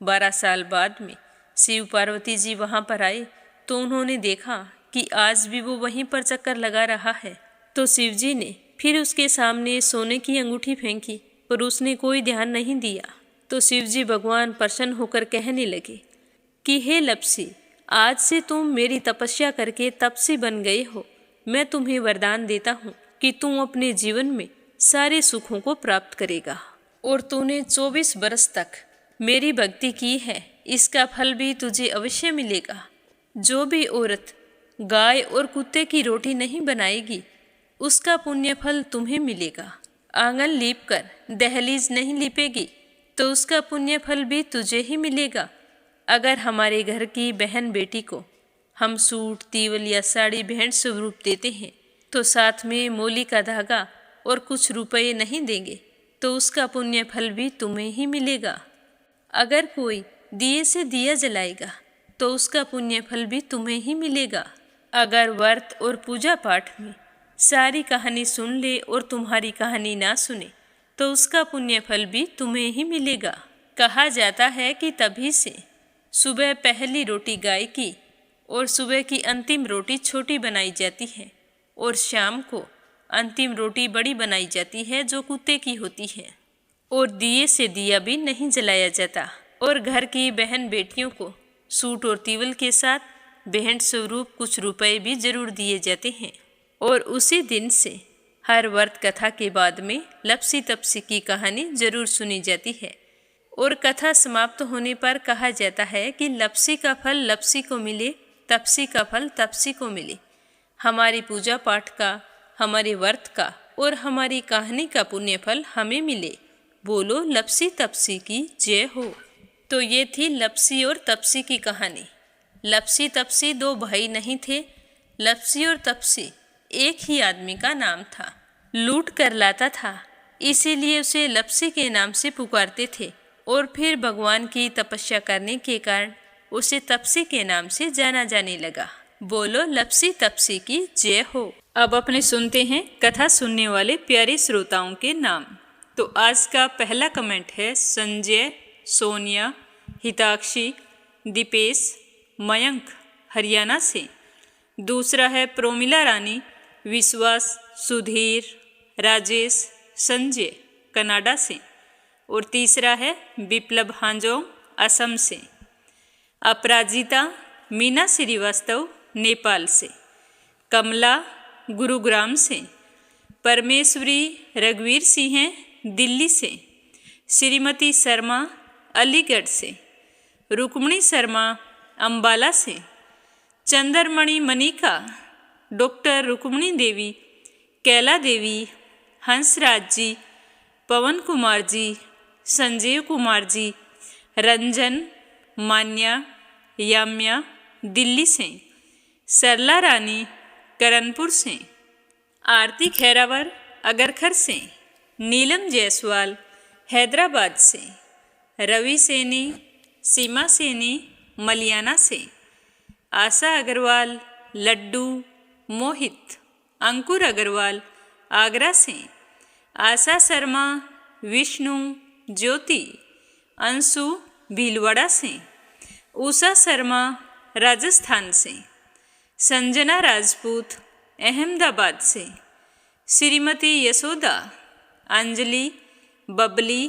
12 साल बाद में शिव पार्वती जी वहाँ पर आए तो उन्होंने देखा कि आज भी वो वहीं पर चक्कर लगा रहा है। तो शिव जी ने फिर उसके सामने सोने की अंगूठी फेंकी, पर उसने कोई ध्यान नहीं दिया। तो शिव जी भगवान प्रसन्न होकर कहने लगे कि हे लप्सी, आज से तुम मेरी तपस्या करके तपसी बन गए हो। मैं तुम्हें वरदान देता हूँ कि तुम अपने जीवन में सारे सुखों को प्राप्त करेगा। और तूने 24 बरस तक मेरी भक्ति की है, इसका फल भी तुझे अवश्य मिलेगा। जो भी औरत गाय और कुत्ते की रोटी नहीं बनाएगी, उसका पुण्य फल तुम्हें मिलेगा। आंगन लीप कर दहलीज नहीं लीपेगी, तो उसका पुण्य फल भी तुझे ही मिलेगा। अगर हमारे घर की बहन बेटी को हम सूट, तीवल या साड़ी भेंट स्वरूप देते हैं, तो साथ में मोली का धागा और कुछ रुपये नहीं देंगे, तो उसका पुण्य फल भी तुम्हें ही मिलेगा। अगर कोई दिए से दिया जलाएगा, तो उसका पुण्य फल भी तुम्हें ही मिलेगा। अगर व्रत और पूजा पाठ में सारी कहानी सुन ले और तुम्हारी कहानी ना सुने, तो उसका पुण्य फल भी तुम्हें ही मिलेगा। कहा जाता है कि तभी से सुबह पहली रोटी गाय की और सुबह की अंतिम रोटी छोटी बनाई जाती है, और शाम को अंतिम रोटी बड़ी बनाई जाती है जो कुत्ते की होती है। और दिए से दिया भी नहीं जलाया जाता, और घर की बहन बेटियों को सूट और तीवल के साथ भेंट स्वरूप कुछ रुपए भी जरूर दिए जाते हैं। और उसी दिन से हर व्रत कथा के बाद में लप्सी तपसी की कहानी जरूर सुनी जाती है। और कथा समाप्त होने पर कहा जाता है कि लप्सी का फल लप्सी को मिले, तपसी का फल तपसी को मिले। हमारी पूजा पाठ का, हमारे व्रत का और हमारी कहानी का पुण्य फल हमें मिले। बोलो लप्सी तपसी की जय हो। तो ये थी लप्सी और तपसी की कहानी। लप्सी तपसी 2 भाई नहीं थे। लप्सी और तपसी एक ही आदमी का नाम था। लूट कर लाता था, इसीलिए उसे लप्सी के नाम से पुकारते थे, और फिर भगवान की तपस्या करने के कारण उसे तपसी के नाम से जाना जाने लगा। बोलो लप्सी तपसी की जय हो। अब अपने सुनते हैं कथा सुनने वाले प्यारे श्रोताओं के नाम। तो आज का पहला कमेंट है संजय, सोनिया, हिताक्षी, दीपेश, मयंक हरियाणा से। दूसरा है प्रोमिला रानी, विश्वास, सुधीर, राजेश, संजय कनाडा से। और तीसरा है विप्लव हांजोंग, असम से। अपराजिता मीना श्रीवास्तव, नेपाल से। कमला गुरुग्राम से। परमेश्वरी रघुवीर सिंह हैं, दिल्ली से। श्रीमती शर्मा अलीगढ़ से। रुक्मणी शर्मा अंबाला से। चंद्रमणि मनिका, डॉक्टर रुक्मणी देवी, कैला देवी, हंसराज जी, पवन कुमार जी, संजीव कुमार जी, रंजन, मान्या, याम्या दिल्ली से। सरला रानी करणपुर से। आरती खैरावर अगरखर से। नीलम जायसवाल हैदराबाद से। रवि सैनी, सीमा सैनी मलियाना से। आशा अग्रवाल, लड्डू, मोहित, अंकुर अग्रवाल आगरा से। आशा शर्मा, विष्णु, ज्योति, अंशु भीलवाड़ा से। उषा शर्मा राजस्थान से। संजना राजपूत अहमदाबाद से। श्रीमती यशोदा, अंजलि, बबली,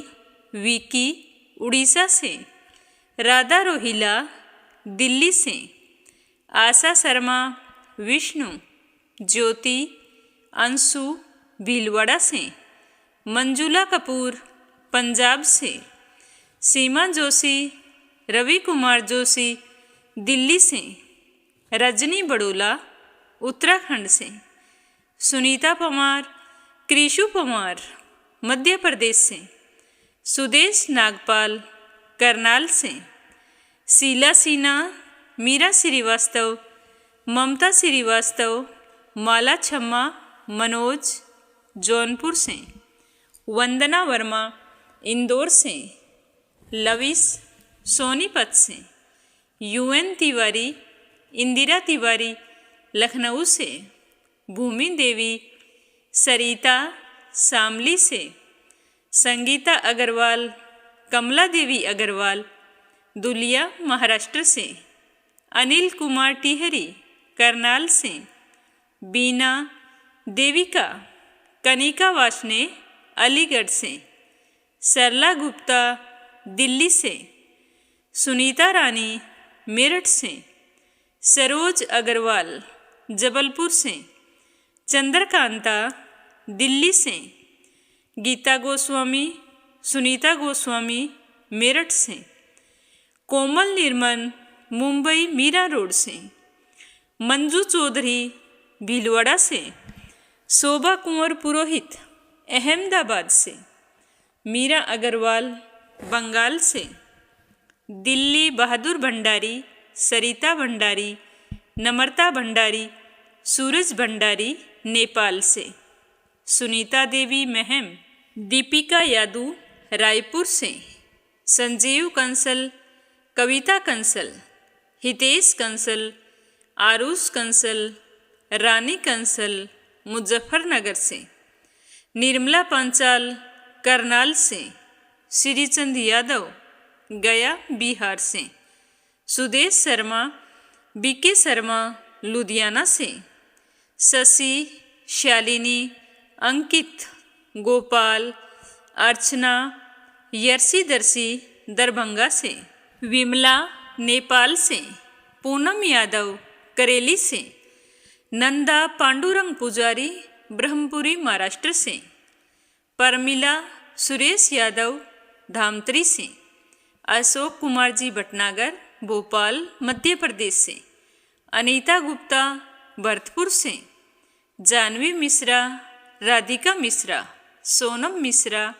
विकी उड़ीसा से। राधा रोहिला दिल्ली से। आशा शर्मा, विष्णु, ज्योति, अंशु भीलवाड़ा से। मंजुला कपूर पंजाब से, सीमा जोशी, रवि कुमार जोशी दिल्ली से, रजनी बड़ोला उत्तराखंड से, सुनीता पवार, कृषु पवार मध्य प्रदेश से, सुदेश नागपाल करनाल से, शीला सिन्हा, मीरा श्रीवास्तव, ममता श्रीवास्तव, माला छम्मा मनोज जौनपुर से, वंदना वर्मा इंदौर से, लविश सोनीपत से, यूएन तिवारी, इंदिरा तिवारी लखनऊ से, भूमि देवी, सरिता शामली से, संगीता अग्रवाल, कमला देवी अग्रवाल दुलिया महाराष्ट्र से, अनिल कुमार टिहरी करनाल से, बीना, देविका, कनिका वाशने अलीगढ़ से, सरला गुप्ता दिल्ली से, सुनीता रानी मेरठ से, सरोज अग्रवाल जबलपुर से, चंद्रकांता दिल्ली से, गीता गोस्वामी, सुनीता गोस्वामी मेरठ से, कोमल निर्मल मुंबई मीरा रोड से, मंजू चौधरी भीलवाड़ा से, शोभा कुंवर पुरोहित अहमदाबाद से, मीरा अग्रवाल बंगाल से, दिल्ली बहादुर भंडारी, सरिता भंडारी, नम्रता भंडारी, सूरज भंडारी नेपाल से, सुनीता देवी महम, दीपिका यादव रायपुर से, संजीव कंसल, कविता कंसल, हितेश कंसल, आरुष कंसल, रानी कंसल मुजफ्फरनगर से, निर्मला पांचाल करनाल से, श्रीचंद यादव गया बिहार से, सुदेश शर्मा, बीके शर्मा लुधियाना से, शशि, शालिनी, अंकित, गोपाल, अर्चना, यर्षिदर्शी दरभंगा से, विमला नेपाल से, पूनम यादव करेली से, नंदा पांडुरंग पुजारी ब्रह्मपुरी महाराष्ट्र से, परमिला सुरेश यादव धामत्री से, अशोक कुमार जी भटनागर भोपाल मध्य प्रदेश से, अनीता गुप्ता भरतपुर से, जानवी मिश्रा, राधिका मिश्रा, सोनम मिश्रा,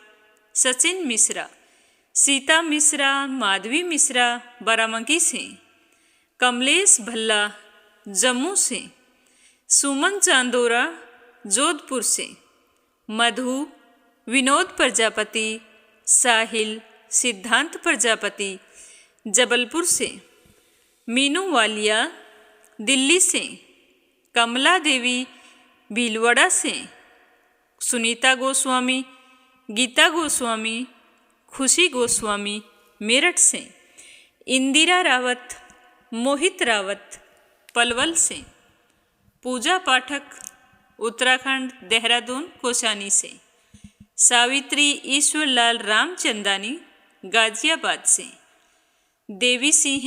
सचिन मिश्रा, सीता मिश्रा, माधवी मिश्रा बाराबंकी से, कमलेश भल्ला जम्मू से, सुमन चांदोरा जोधपुर से, मधु, विनोद प्रजापति, साहिल, सिद्धांत प्रजापति जबलपुर से, मीनू वालिया दिल्ली से, कमला देवी भीलवाड़ा से, सुनीता गोस्वामी, गीता गोस्वामी, खुशी गोस्वामी मेरठ से, इंदिरा रावत, मोहित रावत पलवल से, पूजा पाठक उत्तराखंड देहरादून कोसानी से, सावित्री ईश्वरलाल रामचंदानी गाजियाबाद से, देवी सिंह,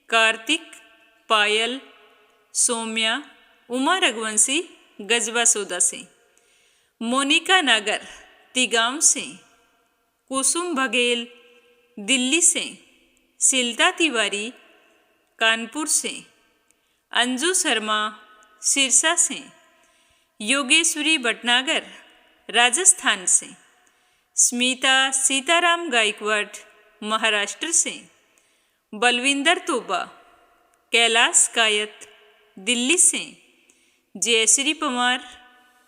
कार्तिक, पायल, सौम्या, उमा रघुवंशी गजबा सौदा से, मोनिका नागर तिगांव से, कुसुम बघेल दिल्ली से, शिल्ता तिवारी कानपुर से, अंजू शर्मा सिरसा से, योगेश्वरी भटनागर राजस्थान से, स्मिता सीताराम गायकवाड़ महाराष्ट्र से, बलविंदर तोबा कैलाश कायत दिल्ली से, जयश्री पवार,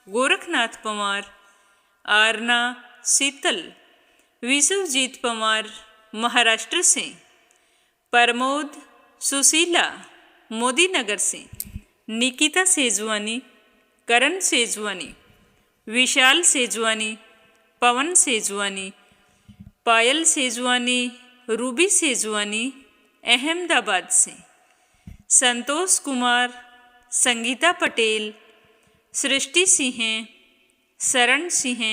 गोरखनाथ पवार, आरना शीतल, विश्वजीत पवार महाराष्ट्र से, प्रमोद सुशीला मोदी नगर से, निकिता सेजवानी, करण सेजवानी, विशाल सेजवानी, पवन सेजवानी, पायल सेजवानी, रूबी सेजवानी अहमदाबाद से, संतोष कुमार, संगीता पटेल, सृष्टि सिंह, शरण सिंह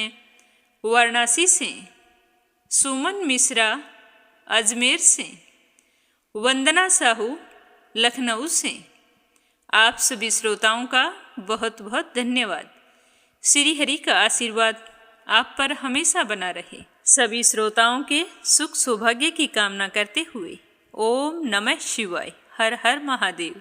वाराणसी से, सुमन मिश्रा अजमेर से, वंदना साहू लखनऊ से। आप सभी श्रोताओं का बहुत बहुत धन्यवाद। श्री हरि का आशीर्वाद आप पर हमेशा बना रहे। सभी श्रोताओं के सुख सौभाग्य की कामना करते हुए ओम नमः शिवाय। हर हर महादेव।